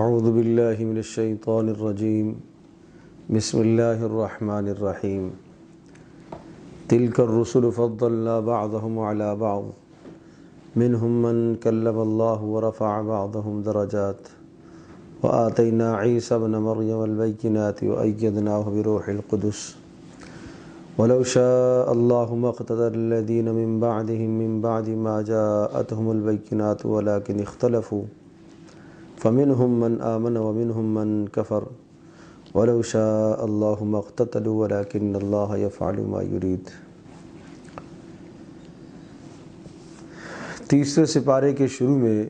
اعوذ باللہ من الشیطان الرجیم بسم اللہ الرحمن الرحیم تلک الرسل فضلنا بعضهم على بعض منهم من کلم اللہ ورفع بعضهم درجات وآتینا عیسی ابن مریم البینات وأیدناه بروح القدس ولو شاء الله ما اقتدى الذين من بعدهم من بعد ما جاءتهم البینات ولكن اختلفوا فمنهم من آمن ومنهم من كفر ولو شاء الله ما اقتتلوا ولكن الله يفعل ما يريد۔ تیسرے سپارے کے شروع میں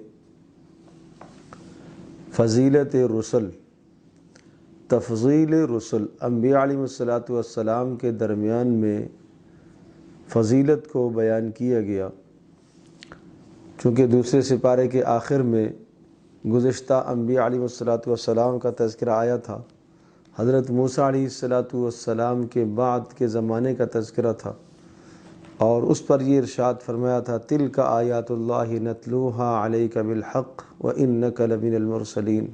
فضیلت رسل، تفضیل رسل، انبیاء علیہ السلام کے درمیان میں فضیلت کو بیان کیا گیا، چونکہ دوسرے سپارے کے آخر میں گزشتہ انبیاء علیہ السلام کا تذکرہ آیا تھا، حضرت موسیٰ علیہ السلام کے بعد کے زمانے کا تذکرہ تھا، اور اس پر یہ ارشاد فرمایا تھا تلک آیات اللہ نتلوها علیک بالحق وانک لمن المرسلین،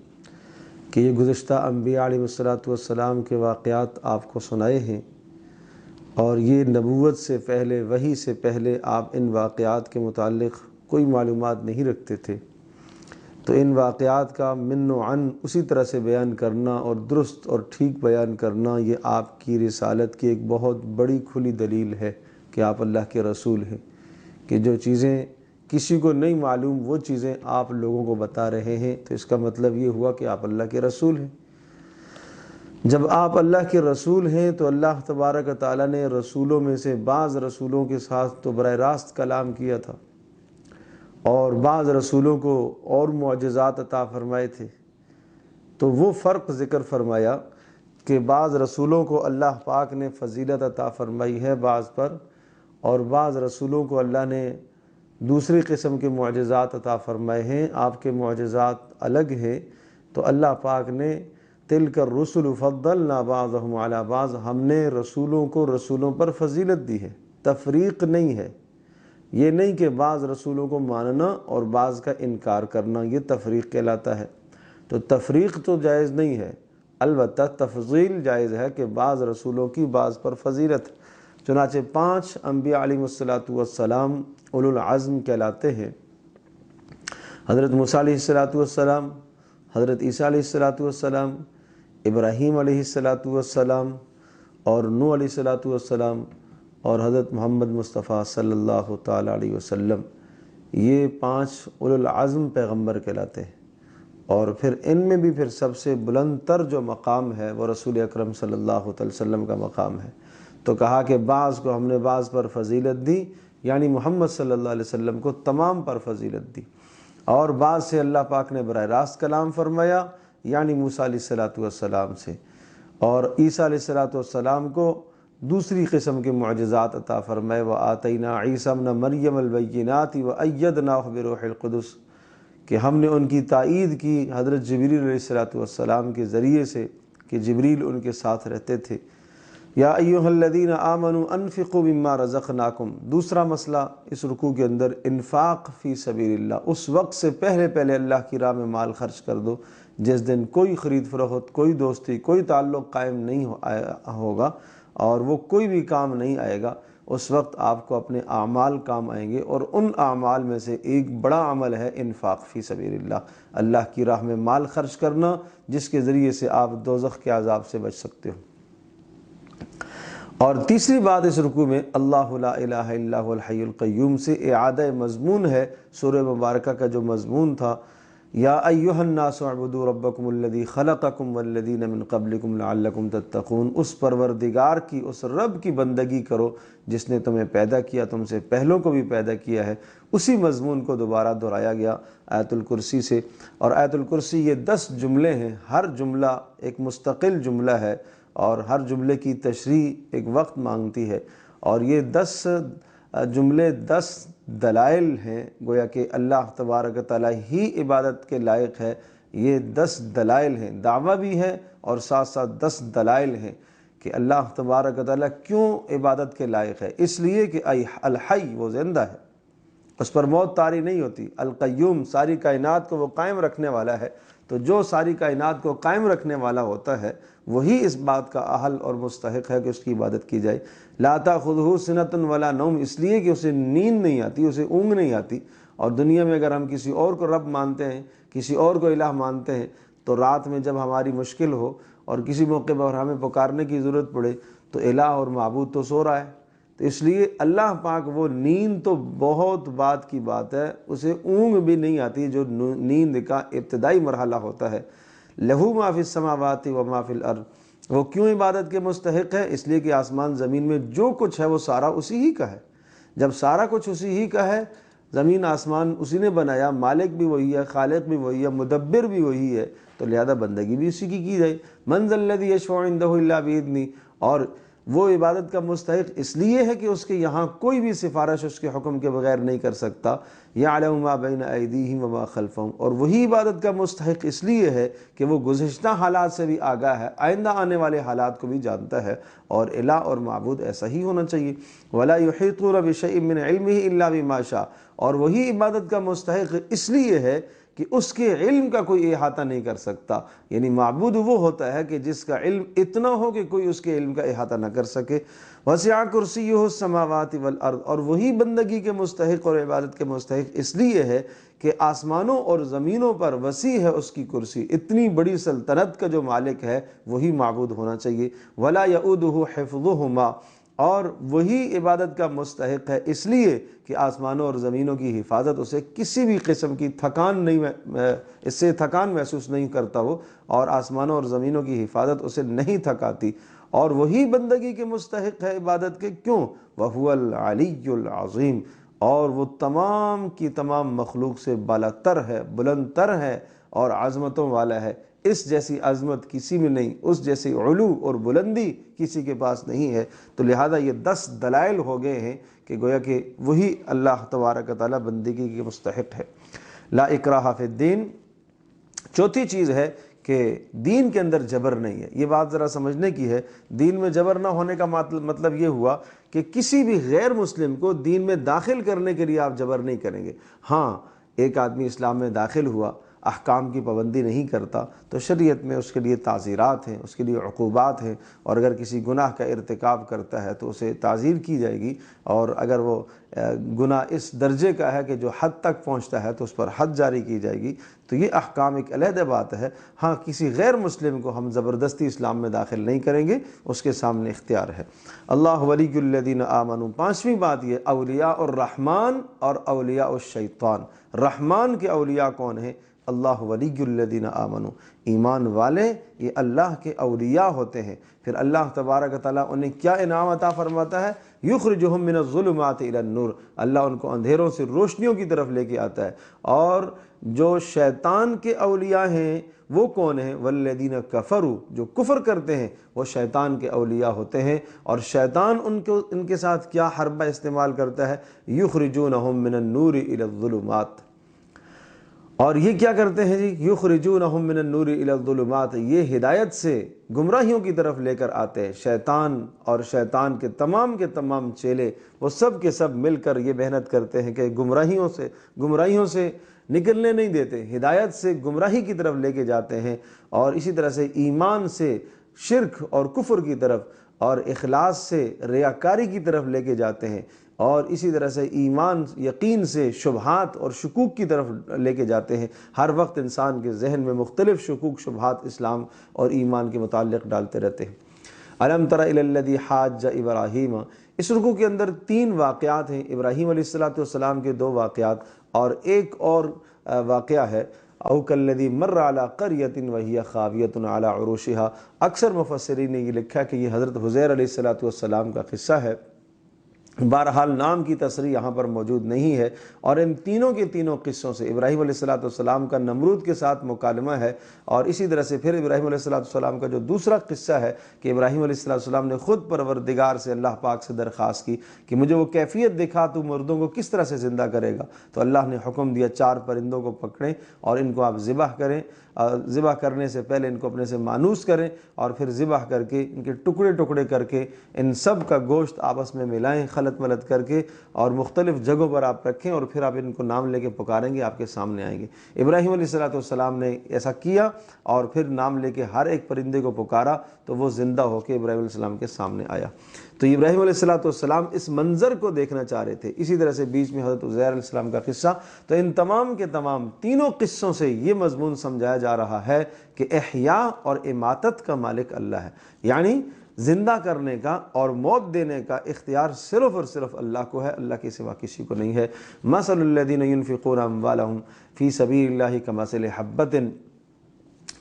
کہ یہ گزشتہ انبیاء علیہ السلام کے واقعات آپ کو سنائے ہیں، اور یہ نبوت سے پہلے، وحی سے پہلے آپ ان واقعات کے متعلق کوئی معلومات نہیں رکھتے تھے، تو ان واقعات کا من و عن اسی طرح سے بیان کرنا اور درست اور ٹھیک بیان کرنا، یہ آپ کی رسالت کی ایک بہت بڑی کھلی دلیل ہے کہ آپ اللہ کے رسول ہیں، کہ جو چیزیں کسی کو نہیں معلوم وہ چیزیں آپ لوگوں کو بتا رہے ہیں، تو اس کا مطلب یہ ہوا کہ آپ اللہ کے رسول ہیں۔ جب آپ اللہ کے رسول ہیں تو اللہ تبارک و تعالیٰ نے رسولوں میں سے بعض رسولوں کے ساتھ تو براہ راست کلام کیا تھا، اور بعض رسولوں کو اور معجزات عطا فرمائے تھے، تو وہ فرق ذکر فرمایا کہ بعض رسولوں کو اللہ پاک نے فضیلت عطا فرمائی ہے بعض پر، اور بعض رسولوں کو اللہ نے دوسری قسم کے معجزات عطا فرمائے ہیں، آپ کے معجزات الگ ہیں، تو اللہ پاک نے تلک الرسل فضلنا بعضهم علی بعض، ہم نے رسولوں کو رسولوں پر فضیلت دی ہے، تفریق نہیں ہے، یہ نہیں کہ بعض رسولوں کو ماننا اور بعض کا انکار کرنا، یہ تفریق کہلاتا ہے، تو تفریق تو جائز نہیں ہے، البتہ تفضیل جائز ہے کہ بعض رسولوں کی بعض پر فضیلت۔ چنانچہ 5 انبیاء علیہ السلام اولو العزم کہلاتے ہیں، حضرت موسیٰ علیہ السلام، حضرت عیسیٰ علیہ السلام، ابراہیم علیہ السلام، اور نوح علیہ السلام، اور حضرت محمد مصطفیٰ صلی اللہ تعالیٰ علیہ وسلم، یہ 5 اولو العزم پیغمبر کہلاتے ہیں۔ اور پھر ان میں بھی پھر سب سے بلند تر جو مقام ہے وہ رسول اکرم صلی اللہ علیہ وسلم کا مقام ہے، تو کہا کہ بعض کو ہم نے بعض پر فضیلت دی، یعنی محمد صلی اللہ علیہ وسلم کو تمام پر فضیلت دی، اور بعض سے اللہ پاک نے براہ راست کلام فرمایا، یعنی موسیٰ علیہ السلام سے، اور عیسیٰ علیہ السلام کو دوسری قسم کے معجزات عطا فرمائے، وآتینا عیسی ابن مریم البینات وأیدناہ بروح القدس، کہ ہم نے ان کی تائید کی حضرت جبریل علیہ السلام کے ذریعے سے، کہ جبریل ان کے ساتھ رہتے تھے۔ یا ایھا الذین آمنوا انفقوا مما رزقناکم، دوسرا مسئلہ اس رکوع کے اندر انفاق فی سبیل اللہ، اس وقت سے پہلے اللہ کی راہ میں مال خرچ کر دو جس دن کوئی خرید فروخت، کوئی دوستی، کوئی تعلق قائم نہیں ہوگا، اور وہ کوئی بھی کام نہیں آئے گا، اس وقت آپ کو اپنے اعمال کام آئیں گے، اور ان اعمال میں سے ایک بڑا عمل ہے انفاق فی سبیل اللہ، اللہ کی راہ میں مال خرچ کرنا، جس کے ذریعے سے آپ دوزخ کے عذاب سے بچ سکتے ہو۔ اور تیسری بات اس رکوع میں اللہ لا الہ الا هو الحی القیوم سے اعادہ مضمون ہے سورہ مبارکہ کا جو مضمون تھا، یا ایھا الناس اعبدوا ربکم الذی خلقکم والذین من قبلکم لعلکم تتقون، اس پروردگار کی، اس رب کی بندگی کرو جس نے تمہیں پیدا کیا، تم سے پہلوں کو بھی پیدا کیا ہے۔ اسی مضمون کو دوبارہ دہرایا گیا آیت الکرسی سے، اور آیت الکرسی یہ 10 جملے ہیں، ہر جملہ ایک مستقل جملہ ہے، اور ہر جملے کی تشریح ایک وقت مانگتی ہے، اور یہ 10 جملے 10 دلائل ہیں، گویا کہ اللہ تبارک و تعالیٰ ہی عبادت کے لائق ہے، یہ 10 دلائل ہیں، دعویٰ بھی ہے اور ساتھ ساتھ 10 دلائل ہیں کہ اللہ تبارک و تعالیٰ کیوں عبادت کے لائق ہے، اس لیے کہ الحی، وہ زندہ ہے، اس پر موت طاری نہیں ہوتی، القیوم ساری کائنات کو وہ قائم رکھنے والا ہے، تو جو ساری کائنات کو قائم رکھنے والا ہوتا ہے وہی اس بات کا اہل اور مستحق ہے کہ اس کی عبادت کی جائے۔ لا تأخذہ سنۃ ولا نوم، اس لیے کہ اسے نیند نہیں آتی، اسے اونگ نہیں آتی۔ اور دنیا میں اگر ہم کسی اور کو رب مانتے ہیں، کسی اور کو الہ مانتے ہیں، تو رات میں جب ہماری مشکل ہو اور کسی موقع پر ہمیں پکارنے کی ضرورت پڑے تو الہ اور معبود تو سو رہا ہے۔ تو اس لیے اللہ پاک وہ نیند تو بہت بات کی بات ہے، اسے اونگ بھی نہیں آتی جو نیند کا ابتدائی مرحلہ ہوتا ہے۔ لہو ما فی السماوات و ما فی الارض، وہ کیوں عبادت کے مستحق ہے؟ اس لیے کہ آسمان زمین میں جو کچھ ہے وہ سارا اسی ہی کا ہے۔ جب سارا کچھ اسی ہی کا ہے، زمین آسمان اسی نے بنایا، مالک بھی وہی ہے، خالق بھی وہی ہے، مدبر بھی وہی ہے، تو لہذا بندگی بھی اسی کی جائے۔ من ذا الذی یشفع عندہ الا باذنہ، اور وہ عبادت کا مستحق اس لیے ہے کہ اس کے یہاں کوئی بھی سفارش اس کے حکم کے بغیر نہیں کر سکتا۔ یعلم ما بین ایدیہم وما خلفہم، اور وہی عبادت کا مستحق اس لیے ہے کہ وہ گزشتہ حالات سے بھی آگاہ ہے، آئندہ آنے والے حالات کو بھی جانتا ہے، اور الہ اور معبود ایسا ہی ہونا چاہیے۔ ولا یحیطون بشیء من علمہ الا بما شاء، اور وہی عبادت کا مستحق اس لیے ہے کہ اس کے علم کا کوئی احاطہ نہیں کر سکتا، یعنی معبود وہ ہوتا ہے کہ جس کا علم اتنا ہو کہ کوئی اس کے علم کا احاطہ نہ کر سکے۔ وسع کرسیہ السماوات والارض، اور وہی بندگی کے مستحق اور عبادت کے مستحق اس لیے ہے کہ آسمانوں اور زمینوں پر وسیع ہے اس کی کرسی، اتنی بڑی سلطنت کا جو مالک ہے وہی معبود ہونا چاہیے۔ ولا یؤودہ حفظہما، اور وہی عبادت کا مستحق ہے اس لیے کہ آسمانوں اور زمینوں کی حفاظت اسے کسی بھی قسم کی تھکان نہیں، اس سے تھکان محسوس نہیں کرتا وہ، اور آسمانوں اور زمینوں کی حفاظت اسے نہیں تھکاتی، اور وہی بندگی کے مستحق ہے عبادت کے۔ کیوں؟ وَهُوَ الْعَلِيُّ الْعَظِيمُ، اور وہ تمام کی تمام مخلوق سے بالاتر ہے، بلند تر ہے اور عظمتوں والا ہے۔ اس جیسی عظمت کسی میں نہیں، اس جیسی علو اور بلندی کسی کے پاس نہیں ہے۔ تو لہذا یہ 10 دلائل ہو گئے ہیں کہ گویا کہ وہی اللہ تبارک و تعالیٰ بندگی کے مستحق ہے۔ لا اکراہ فی الدین، چوتھی چیز ہے کہ دین کے اندر جبر نہیں ہے۔ یہ بات ذرا سمجھنے کی ہے، دین میں جبر نہ ہونے کا مطلب یہ ہوا کہ کسی بھی غیر مسلم کو دین میں داخل کرنے کے لیے آپ جبر نہیں کریں گے۔ ہاں، ایک آدمی اسلام میں داخل ہوا، احکام کی پابندی نہیں کرتا، تو شریعت میں اس کے لیے تعزیرات ہیں، اس کے لیے عقوبات ہیں، اور اگر کسی گناہ کا ارتکاب کرتا ہے تو اسے تعزیر کی جائے گی، اور اگر وہ گناہ اس درجے کا ہے کہ جو حد تک پہنچتا ہے تو اس پر حد جاری کی جائے گی۔ تو یہ احکام ایک علیحدہ بات ہے۔ ہاں، کسی غیر مسلم کو ہم زبردستی اسلام میں داخل نہیں کریں گے، اس کے سامنے اختیار ہے۔ اللہ ولی الذین آمنوا، پانچویں بات یہ اولیاء الرحمن اور اولیاء الشیطان۔ رحمان کے اولیاء کون ہیں؟ اللہ ولی الذین آمنوا، ایمان والے یہ اللہ کے اولیاء ہوتے ہیں۔ پھر اللہ تبارک و تعالیٰ انہیں کیا انعام عطا فرماتا ہے؟ یخرجہم من الظلمات الی النور، اللہ ان کو اندھیروں سے روشنیوں کی طرف لے کے آتا ہے۔ اور جو شیطان کے اولیاء ہیں وہ کون ہیں؟ والذین کفروا، جو کفر کرتے ہیں وہ شیطان کے اولیاء ہوتے ہیں، اور شیطان ان کے ساتھ کیا حربہ استعمال کرتا ہے؟ یخرجونہم من النور الی الظلمات، اور یہ کیا کرتے ہیں جی؟ یخرجونہم من النور الی الظلمات، یہ ہدایت سے گمراہیوں کی طرف لے کر آتے ہیں۔ شیطان اور شیطان کے تمام چیلے وہ سب کے سب مل کر یہ محنت کرتے ہیں کہ گمراہیوں سے نکلنے نہیں دیتے، ہدایت سے گمراہی کی طرف لے کے جاتے ہیں، اور اسی طرح سے ایمان سے شرک اور کفر کی طرف، اور اخلاص سے ریاکاری کی طرف لے کے جاتے ہیں، اور اسی طرح سے ایمان یقین سے شبہات اور شکوک کی طرف لے کے جاتے ہیں۔ ہر وقت انسان کے ذہن میں مختلف شکوک شبہات اسلام اور ایمان کے متعلق ڈالتے رہتے ہیں۔ الم تر الی الذی حاج ابراہیم، اس رکوع کے اندر 3 واقعات ہیں، ابراہیم علیہ السلام کے 2 واقعات، اور ایک اور واقعہ ہے او کالذی مر علی قریۃ وہی خاویۃ علی عروشها۔ اکثر مفسرین نے یہ لکھا کہ یہ حضرت حزیر علیہ السلام کا قصہ ہے، بہرحال نام کی تصریح یہاں پر موجود نہیں ہے، اور ان تینوں کے تینوں قصوں سے ابراہیم علیہ السلام کا نمرود کے ساتھ مکالمہ ہے، اور اسی طرح سے پھر ابراہیم علیہ السلام کا جو دوسرا قصہ ہے کہ ابراہیم علیہ السلام نے خود پروردگار سے، اللہ پاک سے درخواست کی کہ مجھے وہ کیفیت دکھا، تو مردوں کو کس طرح سے زندہ کرے گا؟ تو اللہ نے حکم دیا 4 پرندوں کو پکڑیں اور ان کو آپ ذبح کریں، ذبح کرنے سے پہلے ان کو اپنے سے مانوس کریں، اور پھر ذبح کر کے ان کے ٹکڑے ٹکڑے کر کے ان سب کا گوشت آپس میں ملائیں، خلط الٹ ملٹ کر کے اور مختلف جگہوں پر آپ رکھیں اور پھر آپ ان کو نام لے کے پکاریں گے، آپ کے سامنے آئیں گے۔ ابراہیم علیہ السلام نے ایسا کیا اور پھر نام لے کے ہر ایک پرندے کو پکارا تو وہ زندہ ہو کے ابراہیم علیہ السلام کے سامنے آیا۔ تو ابراہیم علیہ السلام اس منظر کو دیکھنا چاہ رہے تھے۔ اسی طرح سے بیچ میں حضرت عزیر علیہ السلام کا قصہ، تو ان تمام کے تمام تینوں قصوں سے یہ مضمون سمجھایا جا رہا ہے کہ احیاء اور اماتت کا مالک اللہ ہے، یعنی زندہ کرنے کا اور موت دینے کا اختیار صرف اور صرف اللہ کو ہے، اللہ کے سوا کسی کو نہیں ہے۔ مثل الذین ينفقون اموالهم فی سبیل اللہ کمثل حبۃ،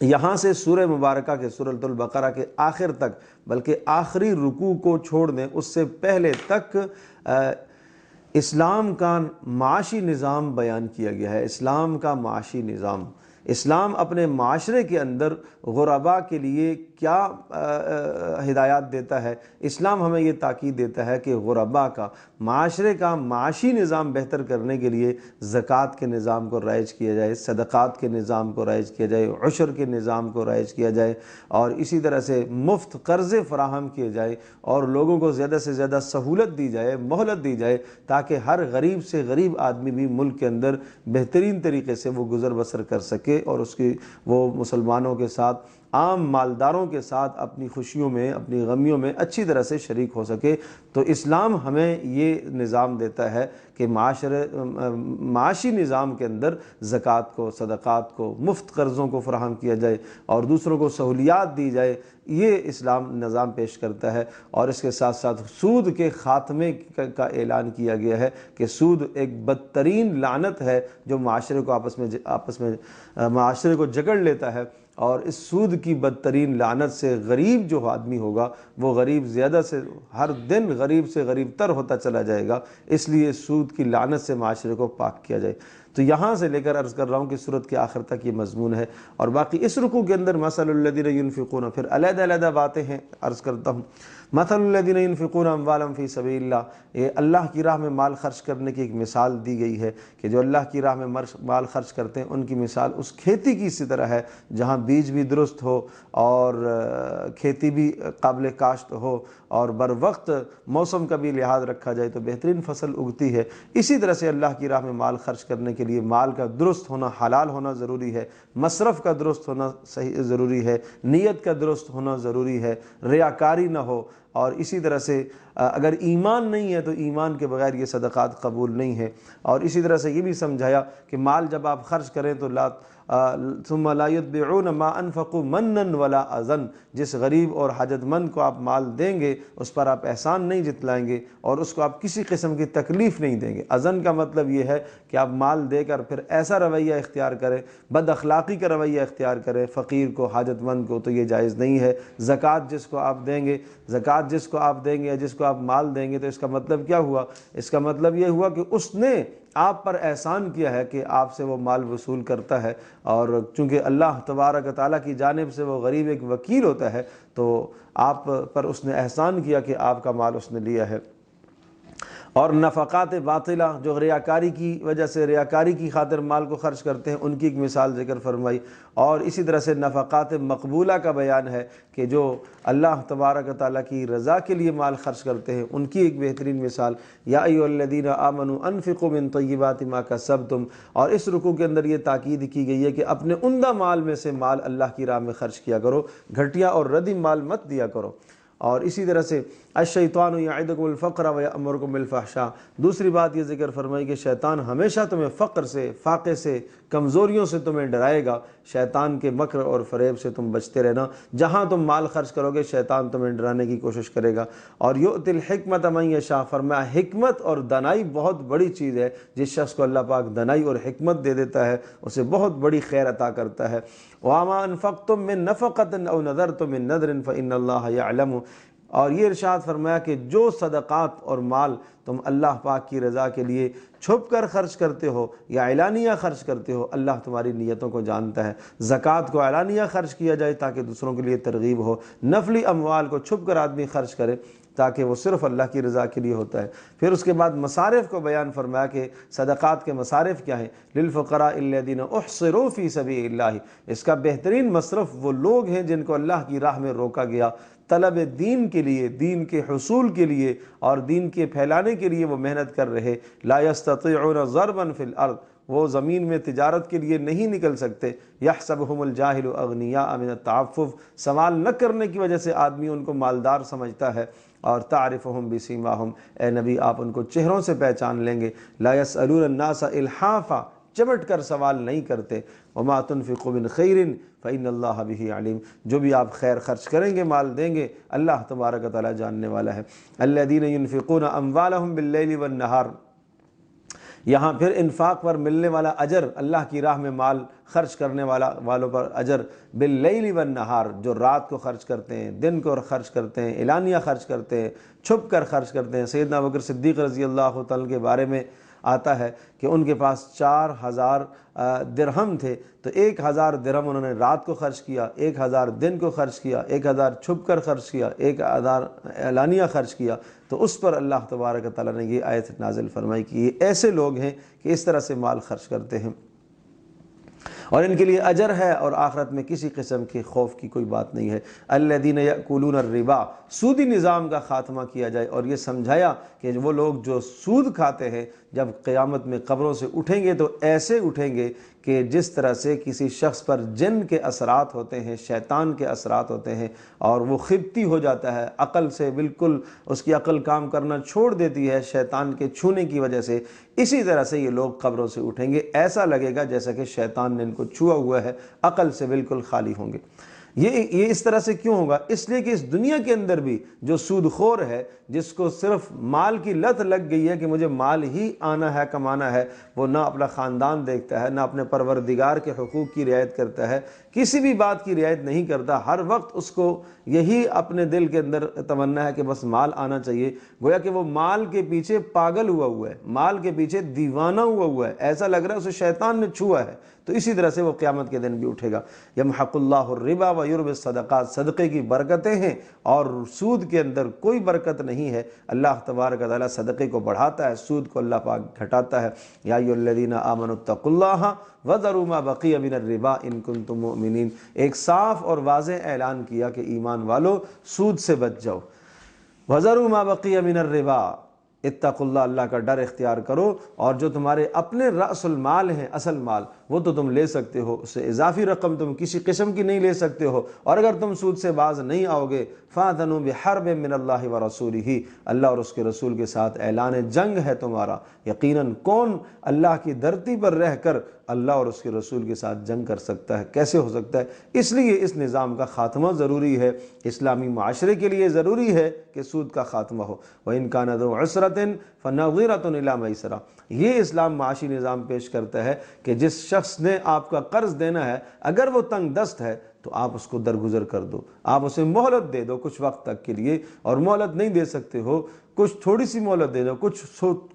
یہاں سے سورہ مبارکہ کے سورۃ البقرہ کے آخر تک، بلکہ آخری رکوع کو چھوڑ دیں اس سے پہلے تک اسلام کا معاشی نظام بیان کیا گیا ہے۔ اسلام کا معاشی نظام، اسلام اپنے معاشرے کے اندر غرباء کے لیے کیا ہدایات دیتا ہے۔ اسلام ہمیں یہ تاکید دیتا ہے کہ غرباء کا، معاشرے کا معاشی نظام بہتر کرنے کے لیے زکوٰۃ کے نظام کو رائج کیا جائے، صدقات کے نظام کو رائج کیا جائے، عشر کے نظام کو رائج کیا جائے، اور اسی طرح سے مفت قرضے فراہم کیے جائے اور لوگوں کو زیادہ سے زیادہ سہولت دی جائے، مہلت دی جائے، تاکہ ہر غریب سے غریب آدمی بھی ملک کے اندر بہترین طریقے سے وہ گزر بسر کر سکے اور اس کی وہ مسلمانوں کے ساتھ، عام مالداروں کے ساتھ اپنی خوشیوں میں، اپنی غمیوں میں اچھی طرح سے شریک ہو سکے۔ تو اسلام ہمیں یہ نظام دیتا ہے کہ معاشی نظام کے اندر زکوٰۃ کو، صدقات کو، مفت قرضوں کو فراہم کیا جائے اور دوسروں کو سہولیات دی جائے، یہ اسلام نظام پیش کرتا ہے۔ اور اس کے ساتھ ساتھ سود کے خاتمے کا اعلان کیا گیا ہے کہ سود ایک بدترین لعنت ہے جو معاشرے کو آپس میں معاشرے کو جکڑ لیتا ہے، اور اس سود کی بدترین لعنت سے غریب جو آدمی ہوگا وہ غریب زیادہ سے ہر دن غریب سے غریب تر ہوتا چلا جائے گا، اس لیے سود کی لعنت سے معاشرے کو پاک کیا جائے۔ تو یہاں سے لے کر عرض کر رہا ہوں کہ سورت کے آخر تک یہ مضمون ہے، اور باقی اس رکوع کے اندر مثل الذین ینفقون، پھر علیحدہ علیحدہ باتیں ہیں، عرض کرتا ہوں۔ مثل الذین ینفقون اموالهم فی سبیل اللہ، یہ اللہ کی راہ میں مال خرچ کرنے کی ایک مثال دی گئی ہے کہ جو اللہ کی راہ میں مال خرچ کرتے ہیں ان کی مثال اس کھیتی کی اسی طرح ہے جہاں بیج بھی درست ہو اور کھیتی بھی قابل کاشت ہو اور بر وقت موسم کا بھی لحاظ رکھا جائے تو بہترین فصل اگتی ہے۔ اسی طرح سے اللہ کی راہ میں مال خرچ کرنے کے لیے مال کا درست ہونا، حلال ہونا ضروری ہے، مصرف کا درست ہونا صحیح ضروری ہے، نیت کا درست ہونا ضروری ہے، ریاکاری نہ ہو، اور اسی طرح سے اگر ایمان نہیں ہے تو ایمان کے بغیر یہ صدقات قبول نہیں ہے۔ اور اسی طرح سے یہ بھی سمجھایا کہ مال جب آپ خرچ کریں تو ثم لا يتبعون ما انفقوا منا ولا اذى، جس غریب اور حاجت مند کو آپ مال دیں گے اس پر آپ احسان نہیں جتلائیں گے اور اس کو آپ کسی قسم کی تکلیف نہیں دیں گے۔ اذن کا مطلب یہ ہے کہ آپ مال دے کر پھر ایسا رویہ اختیار کریں، بد اخلاقی کا رویہ اختیار کریں فقیر کو، حاجت مند کو، تو یہ جائز نہیں ہے۔ زکوٰۃ جس کو آپ دیں گے، زکوٰۃ جس کو آپ دیں گے یا جس کو آپ مال دیں گے، تو اس کا مطلب کیا ہوا؟ اس کا مطلب یہ ہوا کہ اس نے آپ پر احسان کیا ہے کہ آپ سے وہ مال وصول کرتا ہے، اور چونکہ اللہ تبارک و تعالیٰ کی جانب سے وہ غریب ایک وکیل ہوتا ہے تو آپ پر اس نے احسان کیا کہ آپ کا مال اس نے لیا ہے۔ اور نفقات باطلہ جو ریاکاری کی وجہ سے، ریاکاری کی خاطر مال کو خرچ کرتے ہیں، ان کی ایک مثال ذکر فرمائی۔ اور اسی طرح سے نفقات مقبولہ کا بیان ہے کہ جو اللہ تبارک و تعالیٰ کی رضا کے لیے مال خرچ کرتے ہیں ان کی ایک بہترین مثال، یا ایھا الذین آمنوا انفقوا من طیبات ما کسبتم۔ اور اس رکوع کے اندر یہ تاکید کی گئی ہے کہ اپنے عمدہ مال میں سے مال اللہ کی راہ میں خرچ کیا کرو، گھٹیا اور ردی مال مت دیا کرو۔ اور اسی طرح سے الشیطان یعدکم الفقر ویأمرکم بالفحشاء، دوسری بات یہ ذکر فرمائی کہ شیطان ہمیشہ تمہیں فقر سے، فاقے سے، کمزوریوں سے تمہیں ڈرائے گا، شیطان کے مکر اور فریب سے تم بچتے رہنا۔ جہاں تم مال خرچ کرو گے شیطان تمہیں ڈرانے کی کوشش کرے گا۔ اور یؤتی الحکمۃ من یشاء، فرمایا حکمت اور دانائی بہت بڑی چیز ہے، جس شخص کو اللہ پاک دانائی اور حکمت دے دیتا ہے اسے بہت بڑی خیر عطا کرتا ہے۔ وما انفقتم من نفقۃ او نذرتم من نذر فإن اللہ یعلم، اور یہ ارشاد فرمایا کہ جو صدقات اور مال تم اللہ پاک کی رضا کے لیے چھپ کر خرچ کرتے ہو یا اعلانیہ خرچ کرتے ہو، اللہ تمہاری نیتوں کو جانتا ہے۔ زکوٰۃ کو اعلانیہ خرچ کیا جائے تاکہ دوسروں کے لیے ترغیب ہو، نفلی اموال کو چھپ کر آدمی خرچ کرے تاکہ وہ صرف اللہ کی رضا کے لیے ہوتا ہے۔ پھر اس کے بعد مصارف کو بیان فرمایا کہ صدقات کے مصارف کیا ہیں، للفقراء الذین احصروا فی سبیل اللہ، اس کا بہترین مصرف وہ لوگ ہیں جن کو اللہ کی راہ میں روکا گیا، طلب دین کے لیے، دین کے حصول کے لیے اور دین کے پھیلانے کے لیے وہ محنت کر رہے، لا یستطیعون ضربا فی الارض، وہ زمین میں تجارت کے لیے نہیں نکل سکتے، یحسبہم الجاہل اغنیاء من التعفف، سوال نہ کرنے کی وجہ سے آدمی ان کو مالدار سمجھتا ہے، اور تعرفہم بسیماہم، اے نبی آپ ان کو چہروں سے پہچان لیں گے، لا یسألون الناس الحافا، چمٹ کر سوال نہیں کرتے، وما تنفقوا من خیر فإن اللہ بہ علیم، جو بھی آپ خیر خرچ کریں گے، مال دیں گے، اللہ تبارک و تعالی جاننے والا ہے۔ الذین ينفقون اموالہم باللیل والنہار، یہاں پھر انفاق پر ملنے والا اجر، اللہ کی راہ میں مال خرچ کرنے والوں پر اجر، باللیل والنہار، جو رات کو خرچ کرتے ہیں، دن کو خرچ کرتے ہیں، اعلانیہ خرچ کرتے ہیں، چھپ کر خرچ کرتے ہیں۔ سیدنا ابوبکر صدیق رضی اللہ تعالیٰ کے بارے میں آتا ہے کہ ان کے پاس 4000 درہم تھے، تو 1000 درہم انہوں نے رات کو خرچ کیا، 1000 دن کو خرچ کیا، 1000 چھپ کر خرچ کیا، 1000 اعلانیہ خرچ کیا، تو اس پر اللہ تبارک و تعالیٰ نے یہ آیت نازل فرمائی کہ یہ ایسے لوگ ہیں کہ اس طرح سے مال خرچ کرتے ہیں، اور ان کے لیے اجر ہے، اور آخرت میں کسی قسم کے خوف کی کوئی بات نہیں ہے۔ الذین یأکلون الربا، سودی نظام کا خاتمہ کیا جائے، اور یہ سمجھایا کہ وہ لوگ جو سود کھاتے ہیں جب قیامت میں قبروں سے اٹھیں گے تو ایسے اٹھیں گے کہ جس طرح سے کسی شخص پر جن کے اثرات ہوتے ہیں، شیطان کے اثرات ہوتے ہیں، اور وہ خبتی ہو جاتا ہے، عقل سے بالکل اس کی عقل کام کرنا چھوڑ دیتی ہے شیطان کے چھونے کی وجہ سے، اسی طرح سے یہ لوگ قبروں سے اٹھیں گے، ایسا لگے گا جیسا کہ شیطان نے ان کو چھوا ہوا ہے، عقل سے بالکل خالی ہوں گے۔ یہ اس طرح سے کیوں ہوگا؟ اس لیے کہ اس دنیا کے اندر بھی جو سود خور ہے، جس کو صرف مال کی لت لگ گئی ہے کہ مجھے مال ہی آنا ہے، کمانا ہے، وہ نہ اپنا خاندان دیکھتا ہے، نہ اپنے پروردگار کے حقوق کی رعایت کرتا ہے، کسی بھی بات کی رعایت نہیں کرتا، ہر وقت اس کو یہی اپنے دل کے اندر تمنا ہے کہ بس مال آنا چاہیے، گویا کہ وہ مال کے پیچھے پاگل ہوا ہے، مال کے پیچھے دیوانہ ہوا ہے، ایسا لگ رہا ہے اسے شیطان نے چھوا ہے، تو اسی طرح سے وہ قیامت کے دن بھی اٹھے گا۔ یمحق اللہ الربا ویربی الصدقات، صدقے کی برکتیں ہیں اور سود کے اندر کوئی برکت نہیں ہے، اللہ تبارک و تعالیٰ صدقے کو بڑھاتا ہے، سود کو اللہ پاک گھٹاتا ہے۔ یا ایھا الذین آمنوا اتقوا اللہ وذروا ما بقی من الربا ان کنتم مؤمنین، ایک صاف اور واضح اعلان کیا کہ ایمان والو سود سے بچ جاؤ، وذروا ما بقی من الربا، اتقوا اللہ، اللہ کا ڈر اختیار کرو، اور جو تمہارے اپنے رأس المال ہیں، اصل مال، وہ تو تم لے سکتے ہو، اس سے اضافی رقم تم کسی قسم کی نہیں لے سکتے ہو، اور اگر تم سود سے باز نہیں آؤ گے فَأْذَنُوا بِحَرْبٍ مِّنَ اللَّهِ وَرَسُولِهِ، اللہ اور اس کے رسول کے ساتھ اعلان جنگ ہے تمہارا۔ یقیناً کون اللہ کی دھرتی پر رہ کر اللہ اور اس کے رسول کے ساتھ جنگ کر سکتا ہے، کیسے ہو سکتا ہے؟ اس لیے اس نظام کا خاتمہ ضروری ہے، اسلامی معاشرے کے لیے ضروری ہے کہ سود کا خاتمہ ہو۔ وَإِن كَانَ ذُو عُسْرَةٍ فَنَظِرَةٌ إِلَىٰ مَيْسَرَةٍ، یہ اسلام معاشی نظام پیش کرتا ہے کہ جس شخص نے آپ کا قرض دینا ہے، اگر وہ تنگ دست ہے تو آپ اس کو درگزر کر دو، آپ اسے مہلت دے دو کچھ وقت تک کے لیے، اور مہلت نہیں دے سکتے ہو، کچھ تھوڑی سی مہلت دے دو،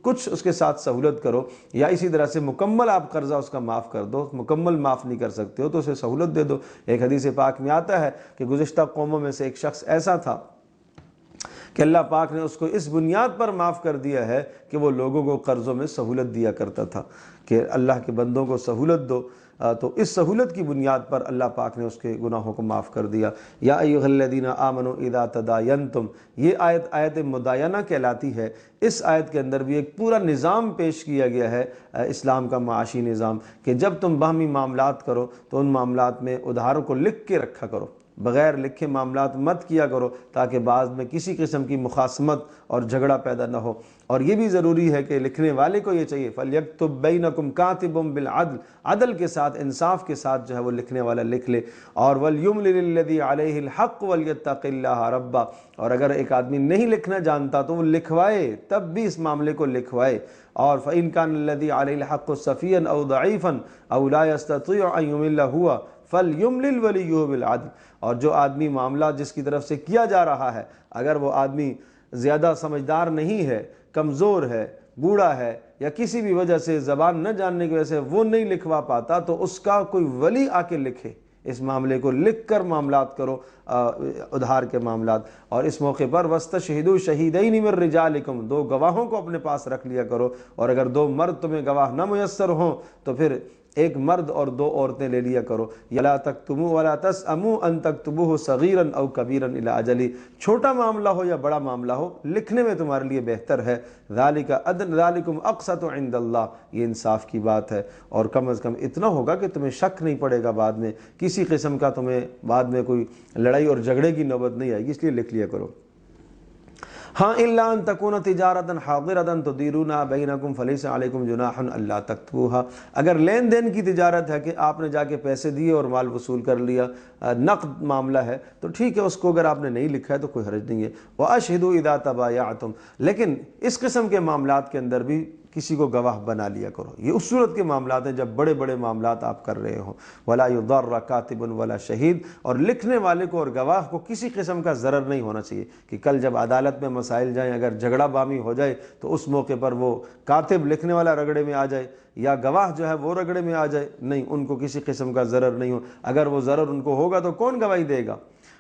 کچھ اس کے ساتھ سہولت کرو، یا اسی طرح سے مکمل آپ قرضہ اس کا معاف کر دو، مکمل معاف نہیں کر سکتے ہو تو اسے سہولت دے دو۔ ایک حدیث پاک میں آتا ہے کہ گزشتہ قوموں میں سے ایک شخص ایسا تھا کہ اللہ پاک نے اس کو اس بنیاد پر معاف کر دیا ہے کہ وہ لوگوں کو قرضوں میں سہولت دیا کرتا تھا کہ اللہ کے بندوں کو سہولت دو، تو اس سہولت کی بنیاد پر اللہ پاک نے اس کے گناہوں کو معاف کر دیا۔ یا ایھا الذین آمنوا اذا تداینتم، یہ آیت مداینہ کہلاتی ہے۔ اس آیت کے اندر بھی ایک پورا نظام پیش کیا گیا ہے، اسلام کا معاشی نظام، کہ جب تم باہمی معاملات کرو تو ان معاملات میں ادھاروں کو لکھ کے رکھا کرو، بغیر لکھے معاملات مت کیا کرو تاکہ بعد میں کسی قسم کی مخاصمت اور جھگڑا پیدا نہ ہو۔ اور یہ بھی ضروری ہے کہ لکھنے والے کو یہ چاہیے فَلْيَكْتُبْ بَيْنَكُمْ كَاتِبٌ بِالْعَدْلِ، عدل کے ساتھ، انصاف کے ساتھ جو ہے وہ لکھنے والا لکھ لے، اور وَلْيُمْلِلِ الَّذِي عَلَيْهِ الْحَقُّ وَلْيَتَّقِ اللَّهَ رَبَّهُ، اور اگر ایک آدمی نہیں لکھنا جانتا تو وہ لکھوائے، تب بھی اس معاملے کو لکھوائے۔ اور فَإِنْ كَانَ الَّذِي عَلَيْهِ الْحَقُّ صَفِيًّا أَوْ ضَعِيفًا أَوْ لَا يَسْتَطِيعُ أَنْ يُمِلَّ هُوَ فَلْيُمْلِلْ وَلِيُّهُ بِالْعَدْلِ، اور جو آدمی معاملہ جس کی طرف سے کیا جا رہا ہے، اگر وہ آدمی زیادہ سمجھدار نہیں ہے، کمزور ہے، بوڑھا ہے، یا کسی بھی وجہ سے زبان نہ جاننے کی وجہ سے وہ نہیں لکھوا پاتا، تو اس کا کوئی ولی آ کے لکھے، اس معاملے کو لکھ کر معاملات کرو، ادھار کے معاملات۔ اور اس موقع پر وَاسْتَشْهِدُوا شَهِیدَیْنِ مِن رِجَالِکُم، دو گواہوں کو اپنے پاس رکھ لیا کرو، اور اگر دو مرد تمہیں گواہ نہ میسر ہوں تو پھر ایک مرد اور 2 عورتیں لے لیا کرو. لا تکتموا ولا تسأموا ان تکتبوه صغیرا او کبیرا الی اجل، چھوٹا معاملہ ہو یا بڑا معاملہ ہو لکھنے میں تمہارے لیے بہتر ہے. ذالکم اقسط عند اللہ، یہ انصاف کی بات ہے، اور کم از کم اتنا ہوگا کہ تمہیں شک نہیں پڑے گا، بعد میں کسی قسم کا تمہیں بعد میں کوئی لڑائی اور جھگڑے کی نوبت نہیں آئے گی، اس لیے لکھ لیا کرو. ہاں الا ان تکون تجارتا حاضرۃ تدیرونها بینکم فلیس علیکم جناح الا تکتبوها، اگر لین دین کی تجارت ہے کہ آپ نے جا کے پیسے دیے اور مال وصول کر لیا، نقد معاملہ ہے تو ٹھیک ہے، اس کو اگر آپ نے نہیں لکھا ہے تو کوئی حرج نہیں ہے. واشہدوا اذا تبایعتم، لیکن اس قسم کے معاملات کے اندر بھی کسی کو گواہ بنا لیا کرو. یہ اس صورت کے معاملات ہیں جب بڑے بڑے معاملات آپ کر رہے ہوں. ولا یضر کاتب ولا شہید، اور لکھنے والے کو اور گواہ کو کسی قسم کا ضرر نہیں ہونا چاہیے کہ کل جب عدالت میں مسائل جائیں، اگر جھگڑا بامی ہو جائے تو اس موقع پر وہ کاتب لکھنے والا رگڑے میں آ جائے یا گواہ جو ہے وہ رگڑے میں آ جائے. نہیں، ان کو کسی قسم کا ضرر نہیں ہو. اگر وہ ضرر ان کو ہوگا تو کون گواہی دے گا؟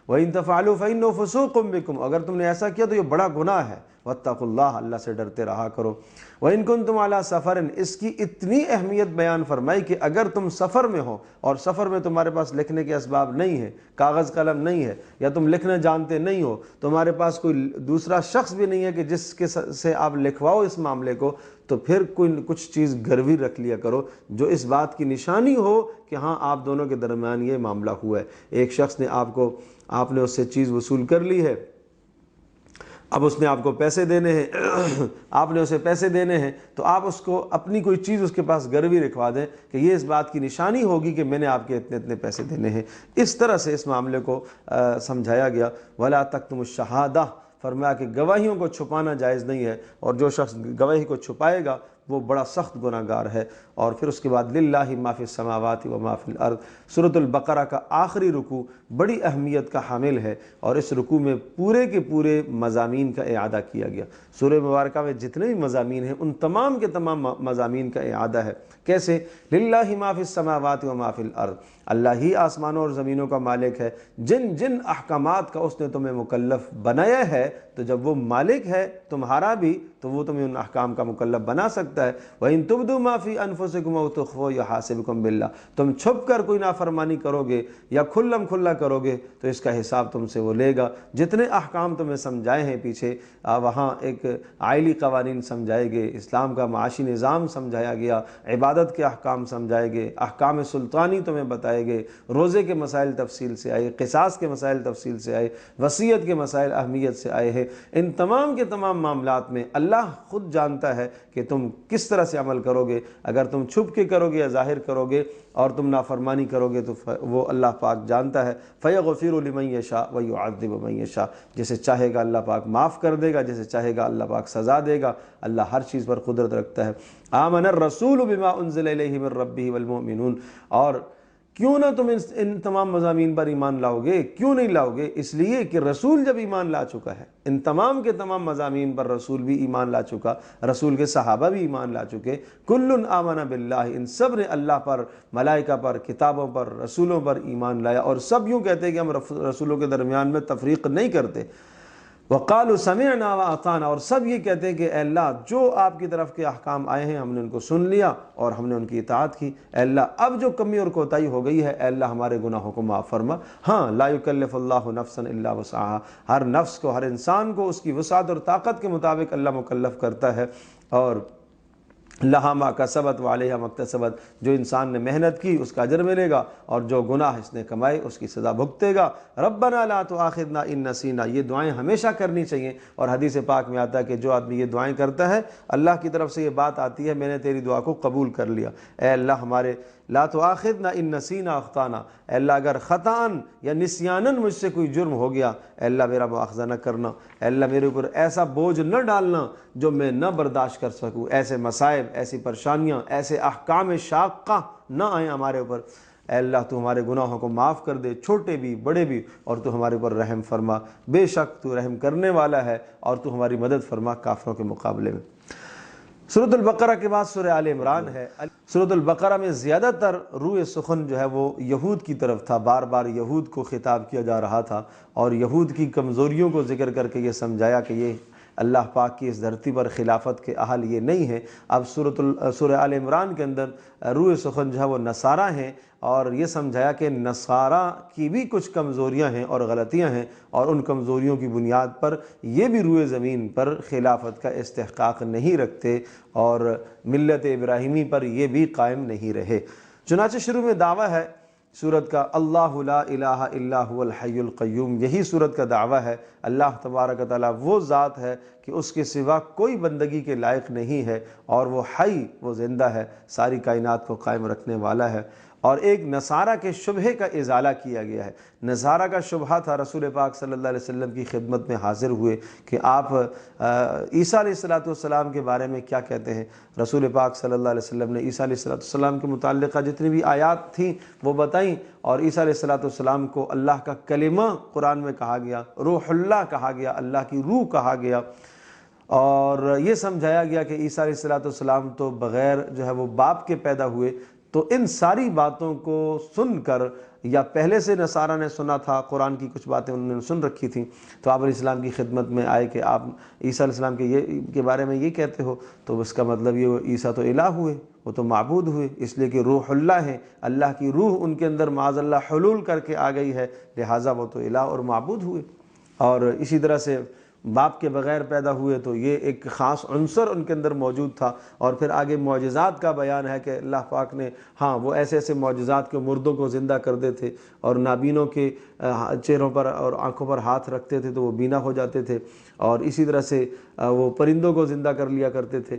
وَإِن تَفْعَلُوا فَإِنَّهُ فُسُوقٌ بِكُمْ، اگر تم نے ایسا کیا تو یہ بڑا گناہ ہے. وَاتَّقُوا اللَّهَ، اللہ سے ڈرتے رہا کرو. وَإِن كُنتُمْ عَلَىٰ سَفَرٍ، اس کی اتنی اہمیت بیان فرمائی کہ اگر تم سفر میں ہو اور سفر میں تمہارے پاس لکھنے کے اسباب نہیں ہے، کاغذ قلم نہیں ہے، یا تم لکھنا جانتے نہیں ہو، تمہارے پاس کوئی دوسرا شخص بھی نہیں ہے کہ جس کے سے آپ لکھواؤ اس معاملے کو، تو پھر کچھ چیز گروی رکھ لیا کرو جو اس بات کی نشانی ہو کہ ہاں آپ دونوں کے درمیان یہ معاملہ ہوا ہے. ایک شخص نے آپ نے اس سے چیز وصول کر لی ہے، اب اس نے آپ کو پیسے دینے ہیں، آپ نے اسے پیسے دینے ہیں، تو آپ اس کو اپنی کوئی چیز اس کے پاس گروی رکھوا دیں کہ یہ اس بات کی نشانی ہوگی کہ میں نے آپ کے اتنے اتنے پیسے دینے ہیں. اس طرح سے اس معاملے کو سمجھایا گیا. ولا تکتموا الشہادہ، فرمایا کہ گواہیوں کو چھپانا جائز نہیں ہے، اور جو شخص گواہی کو چھپائے گا وہ بڑا سخت گناہ گار ہے. اور پھر اس کے بعد للہ ما فی السماوات و ما فی الارض، سورۃ البقرہ کا آخری رکوع بڑی اہمیت کا حامل ہے، اور اس رکوع میں پورے کے پورے مضامین کا اعادہ کیا گیا. سورہ مبارکہ میں جتنے بھی مضامین ہیں ان تمام کے تمام مضامین کا اعادہ ہے. کیسے؟ للہ ما فی السماوات و ما فی الارض، اللہ ہی آسمانوں اور زمینوں کا مالک ہے. جن جن احکامات کا اس نے تمہیں مکلف بنایا ہے، تو جب وہ مالک ہے تمہارا بھی تو وہ تمہیں ان احکام کا مکلف بنا سکتا ہے. وَإِن تُبْدُوا مَا فِي أَنفُسِكُمْ أَوْ تُخْفُوهُ يُحَاسِبْكُم بِاللَّهِ، تم چھپ کر کوئی نافرمانی کرو گے یا کھلم کھلا کرو گے تو اس کا حساب تم سے وہ لے گا. جتنے احکام تمہیں سمجھائے ہیں پیچھے، وہاں ایک عائلی قوانین سمجھائے گئے، اسلام کا معاشی نظام سمجھایا گیا، عبادت کے احکام سمجھائے گئے، احکام سلطانی تمہیں بتائے گئے، روزے کے مسائل تفصیل سے آئے، قصاص کے مسائل تفصیل سے آئے، وصیت کے مسائل اہمیت سے آئے ہیں. ان تمام کے تمام معاملات میں اللہ خود جانتا ہے کہ تم کس طرح سے عمل کرو گے. اگر تم چھپ کے کرو گے یا ظاہر کرو گے اور تم نافرمانی کرو گے تو وہ اللہ پاک جانتا ہے. فَيَغْفِرُ لِمَن يَشَاءُ وَيُعَذِّبُ مَن يَشَاءُ، جسے چاہے گا اللہ پاک معاف کر دے گا، جسے چاہے گا اللہ پاک سزا دے گا. اللہ ہر چیز پر قدرت رکھتا ہے. آمن الرسول بما انزل الیہ من ربہ والمؤمنون، اور کیوں نہ تم ان تمام مضامین پر ایمان لاؤ گے؟ کیوں نہیں لاؤ گے؟ اس لیے کہ رسول جب ایمان لا چکا ہے، ان تمام کے تمام مضامین پر رسول بھی ایمان لا چکا، رسول کے صحابہ بھی ایمان لا چکے. کل آمن باللہ، ان سب نے اللہ پر، ملائکہ پر، کتابوں پر، رسولوں پر ایمان لایا، اور سب یوں کہتے ہیں کہ ہم رسولوں کے درمیان میں تفریق نہیں کرتے. وقالوا سمعنا واطعنا، اور سب یہ کہتے ہیں کہ اے اللہ جو آپ کی طرف کے احکام آئے ہیں ہم نے ان کو سن لیا اور ہم نے ان کی اطاعت کی. اے اللہ اب جو کمی اور کوتاہی ہو گئی ہے اے اللہ ہمارے گناہوں کو معاف فرما. ہاں، لا یکلف اللہ نفسا الا وسعها، ہر نفس کو، ہر انسان کو اس کی وسعت اور طاقت کے مطابق اللہ مکلف کرتا ہے. اور لہا ما کسبت وعلیہا ما اکتسبت، جو انسان نے محنت کی اس کا اجر ملے گا، اور جو گناہ اس نے کمائے اس کی سزا بھگتے گا. ربنا لا تؤاخذنا ان نسینا، یہ دعائیں ہمیشہ کرنی چاہیے. اور حدیث پاک میں آتا ہے کہ جو آدمی یہ دعائیں کرتا ہے اللہ کی طرف سے یہ بات آتی ہے میں نے تیری دعا کو قبول کر لیا. اے اللہ ہمارے لا تؤاخذنا ان نسینا اخطانا، اے اللہ اگر خطاً یا نسیاناً مجھ سے کوئی جرم ہو گیا اے اللہ میرا مؤاخذہ نہ کرنا. اے اللہ میرے اوپر ایسا بوجھ نہ ڈالنا جو میں نہ برداشت کر سکوں، ایسے مصائب، ایسی پریشانیاں، ایسے احکام شاقہ نہ آئیں ہمارے اوپر. اے اللہ تو ہمارے گناہوں کو معاف کر دے، چھوٹے بھی بڑے بھی، اور تو ہمارے اوپر رحم فرما. بے شک تو رحم کرنے والا ہے اور تو ہماری مدد فرما کافروں کے مقابلے میں. سورۃ البقرہ کے بعد سورہ آل عمران ہے. سورۃ البقرہ میں زیادہ تر روئے سخن جو ہے وہ یہود کی طرف تھا، بار بار یہود کو خطاب کیا جا رہا تھا، اور یہود کی کمزوریوں کو ذکر کر کے یہ سمجھایا کہ یہ اللہ پاک کی اس دھرتی پر خلافت کے اہل یہ نہیں ہیں۔ اب سورہ آل عمران کے اندر روح سخن جو ہے وہ نصارہ ہیں، اور یہ سمجھایا کہ نصارہ کی بھی کچھ کمزوریاں ہیں اور غلطیاں ہیں، اور ان کمزوریوں کی بنیاد پر یہ بھی روئے زمین پر خلافت کا استحقاق نہیں رکھتے، اور ملت ابراہیمی پر یہ بھی قائم نہیں رہے۔ چنانچہ شروع میں دعویٰ ہے سورت کا، اللہ لا الہ الا هو الحی القیوم، یہی سورت کا دعویٰ ہے۔ اللہ تبارک و تعالیٰ وہ ذات ہے کہ اس کے سوا کوئی بندگی کے لائق نہیں ہے، اور وہ حی، وہ زندہ ہے، ساری کائنات کو قائم رکھنے والا ہے۔ اور ایک نصارہ کے شبہے کا ازالہ کیا گیا ہے۔ نصارہ کا شبہہ تھا، رسول پاک صلی اللہ علیہ وسلم کی خدمت میں حاضر ہوئے کہ آپ عیسیٰ علیہ السلام کے بارے میں کیا کہتے ہیں۔ رسول پاک صلی اللہ علیہ وسلم نے عیسیٰ علیہ السلام کے متعلقہ جتنی بھی آیات تھیں وہ بتائیں، اور عیسیٰ علیہ السلام کو اللہ کا کلمہ قرآن میں کہا گیا، روح اللہ کہا گیا، اللہ کی روح کہا گیا، اور یہ سمجھایا گیا کہ عیسیٰ علیہ السلام تو بغیر جو ہے وہ باپ کے پیدا ہوئے۔ تو ان ساری باتوں کو سن کر، یا پہلے سے نصارہ نے سنا تھا، قرآن کی کچھ باتیں انہوں نے سن رکھی تھیں، تو آپ علیہ السلام کی خدمت میں آئے کہ آپ عیسیٰ علیہ السلام کے بارے میں یہ کہتے ہو، تو اس کا مطلب یہ عیسیٰ تو الہ ہوئے، وہ تو معبود ہوئے، اس لیے کہ روح اللہ ہے، اللہ کی روح ان کے اندر معاذ اللہ حلول کر کے آ گئی ہے، لہٰذا وہ تو الہ اور معبود ہوئے۔ اور اسی طرح سے باپ کے بغیر پیدا ہوئے، تو یہ ایک خاص عنصر ان کے اندر موجود تھا۔ اور پھر آگے معجزات کا بیان ہے کہ اللہ پاک نے وہ ایسے ایسے معجزات کے مردوں کو زندہ کر دیتے، اور نابینوں کے چہروں پر اور آنکھوں پر ہاتھ رکھتے تھے تو وہ بینا ہو جاتے تھے، اور اسی طرح سے وہ پرندوں کو زندہ کر لیا کرتے تھے،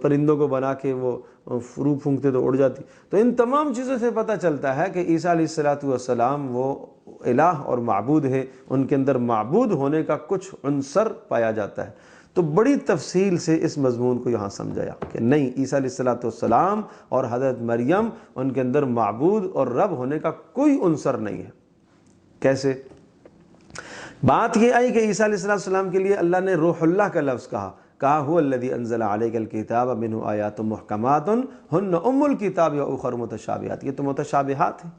پرندوں کو بنا کے وہ روح پھونکتے تو اڑ جاتی۔ تو ان تمام چیزوں سے پتہ چلتا ہے کہ عیسیٰ علیہ السلام وہ الہ اور معبود ہے، ان کے اندر معبود ہونے کا کچھ عنصر پایا جاتا ہے۔ تو بڑی تفصیل سے اس مضمون کو یہاں سمجھایا کہ نہیں، عیسیٰ علیہ السلام اور حضرت مریم، ان کے اندر معبود اور رب ہونے کا کوئی عنصر نہیں ہے۔ کیسے؟ بات یہ آئی کہ عیسیٰ علیہ السلام کے لیے اللہ نے روح اللہ کا لفظ کہا هو الذی انزل علیک الکتاب منہ آیات محکمات ہن ام الکتاب و اخر متشابہات۔ یہ تو متشابہات ہیں۔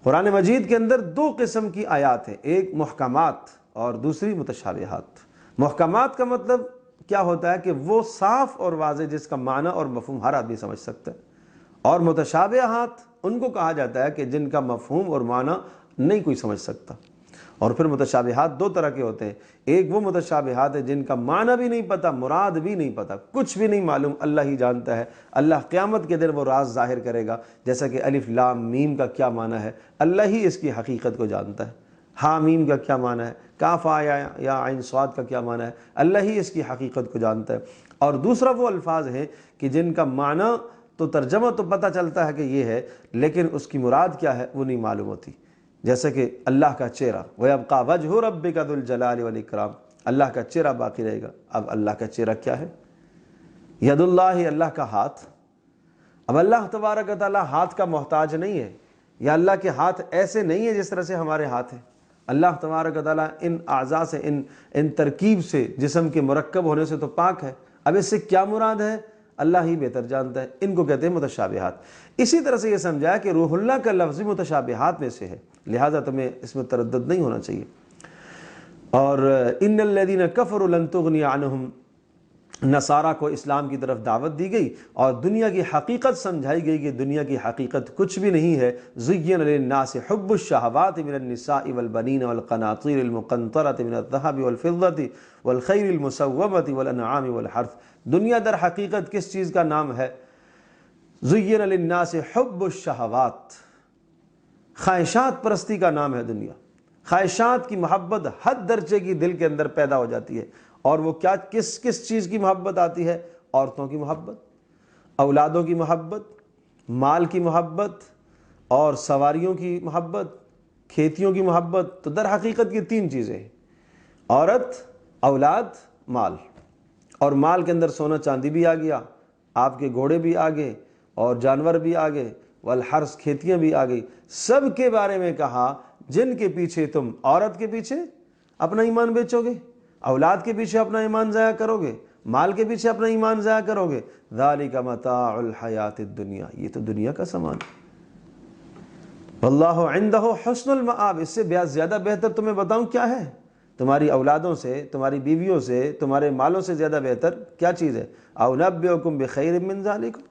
قرآن مجید کے اندر دو قسم کی آیات ہیں، ایک محکمات اور دوسری متشابہات۔ محکمات کا مطلب کیا ہوتا ہے کہ وہ صاف اور واضح، جس کا معنی اور مفہوم ہر آدمی سمجھ سکتا ہے، اور متشابہات ان کو کہا جاتا ہے کہ جن کا مفہوم اور معنی نہیں کوئی سمجھ سکتا۔ اور پھر متشابہات دو طرح کے ہوتے ہیں، ایک وہ متشابہات ہے جن کا معنی بھی نہیں پتہ، مراد بھی نہیں پتہ، کچھ بھی نہیں معلوم، اللہ ہی جانتا ہے، اللہ قیامت کے دن وہ راز ظاہر کرے گا، جیسا کہ الف لام میم کا کیا معنی ہے، اللہ ہی اس کی حقیقت کو جانتا ہے۔ ہا میم کا کیا معنی ہے، کاف یا عین صاد کا کیا معنی ہے، اللہ ہی اس کی حقیقت کو جانتا ہے۔ اور دوسرا وہ الفاظ ہیں کہ جن کا معنی تو ترجمہ تو پتہ چلتا ہے کہ یہ ہے، لیکن اس کی مراد کیا ہے وہ نہیں معلوم ہوتی، جیسے کہ اللہ کا چہرہ، وَيَبْقَى وَجْهُ رَبِّكَ ذُو الْجَلَالِ وَالْإِكْرَامِ، اللہ کا چہرہ باقی رہے گا۔ اب اللہ کا چہرہ کیا ہے؟ ید اللہ، اللہ کا ہاتھ۔ اب اللہ تبارک و تعالیٰ ہاتھ کا محتاج نہیں ہے، یا اللہ کے ہاتھ ایسے نہیں ہیں جس طرح سے ہمارے ہاتھ ہیں۔ اللہ تبارک و تعالیٰ ان اعضاء سے، ان ترکیب سے، جسم کے مرکب ہونے سے تو پاک ہے۔ اب اس سے کیا مراد ہے اللہ ہی بہتر جانتا ہے۔ ان کو کہتے ہیں متشابہات۔ اسی طرح سے یہ سمجھایا کہ روح اللہ کا لفظ متشابہات میں سے ہے، لہذا تمہیں اس میں تردد نہیں ہونا چاہیے۔ اور ان الذین کفروا لن تغنی عنہم، نصارہ کو اسلام کی طرف دعوت دی گئی اور دنیا کی حقیقت سمجھائی گئی کہ دنیا کی حقیقت کچھ بھی نہیں ہے۔ زین للناس حب الشہوات من النساء والبنین والقناطیر المقنطرۃ من الذہب والفضۃ والخیل المسومۃ والانعام والحرث۔ دنیا در حقیقت کس چیز کا نام ہے؟ زین للناس حب الشہوات، خواہشات پرستی کا نام ہے دنیا۔ خواہشات کی محبت حد درجے کی دل کے اندر پیدا ہو جاتی ہے، اور وہ کیا کس چیز کی محبت آتی ہے؟ عورتوں کی محبت، اولادوں کی محبت، مال کی محبت، اور سواریوں کی محبت، کھیتیوں کی محبت۔ تو در حقیقت یہ تین چیزیں ہیں، عورت، اولاد، مال۔ اور مال کے اندر سونا چاندی بھی آ گیا، آپ کے گھوڑے بھی آ گئے، اور جانور بھی آ گئے، والحرث، کھیتیاں بھی آ گئی۔ سب کے بارے میں کہا جن کے پیچھے تم، عورت کے پیچھے اپنا ایمان بیچو گے، اولاد کے پیچھے اپنا ایمان ضائع کرو گے، مال کے پیچھے اپنا ایمان ضائع کرو گے، ذالک متاع الحیات الدنیا، یہ تو دنیا کا سامان ہے۔ واللہ عندہ حسن المآب، اس سے زیادہ بہتر تمہیں بتاؤں کیا ہے؟ تمہاری اولادوں سے، تمہاری بیویوں سے، تمہارے مالوں سے زیادہ بہتر کیا چیز ہے؟ او نبئکم بخیر من ذالکم،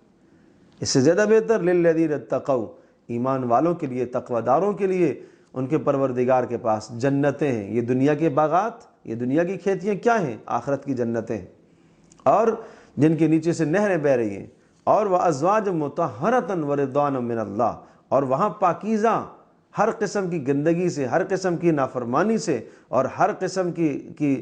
اس سے زیادہ بہتر للذین اتقوا، ایمان والوں کے لیے، تقوی داروں کے لیے ان کے پروردگار کے پاس جنتیں ہیں۔ یہ دنیا کے باغات، یہ دنیا کی کھیتیاں کیا ہیں؟ آخرت کی جنتیں ہیں، اور جن کے نیچے سے نہریں بہہ رہی ہیں، اور وَأَزْوَاجٌ مُطَهَّرَةٌ وَرِضْوَانٌ مِّنَ اللَّهِ، اور وہاں پاکیزہ، ہر قسم کی گندگی سے، ہر قسم کی نافرمانی سے، اور ہر قسم کی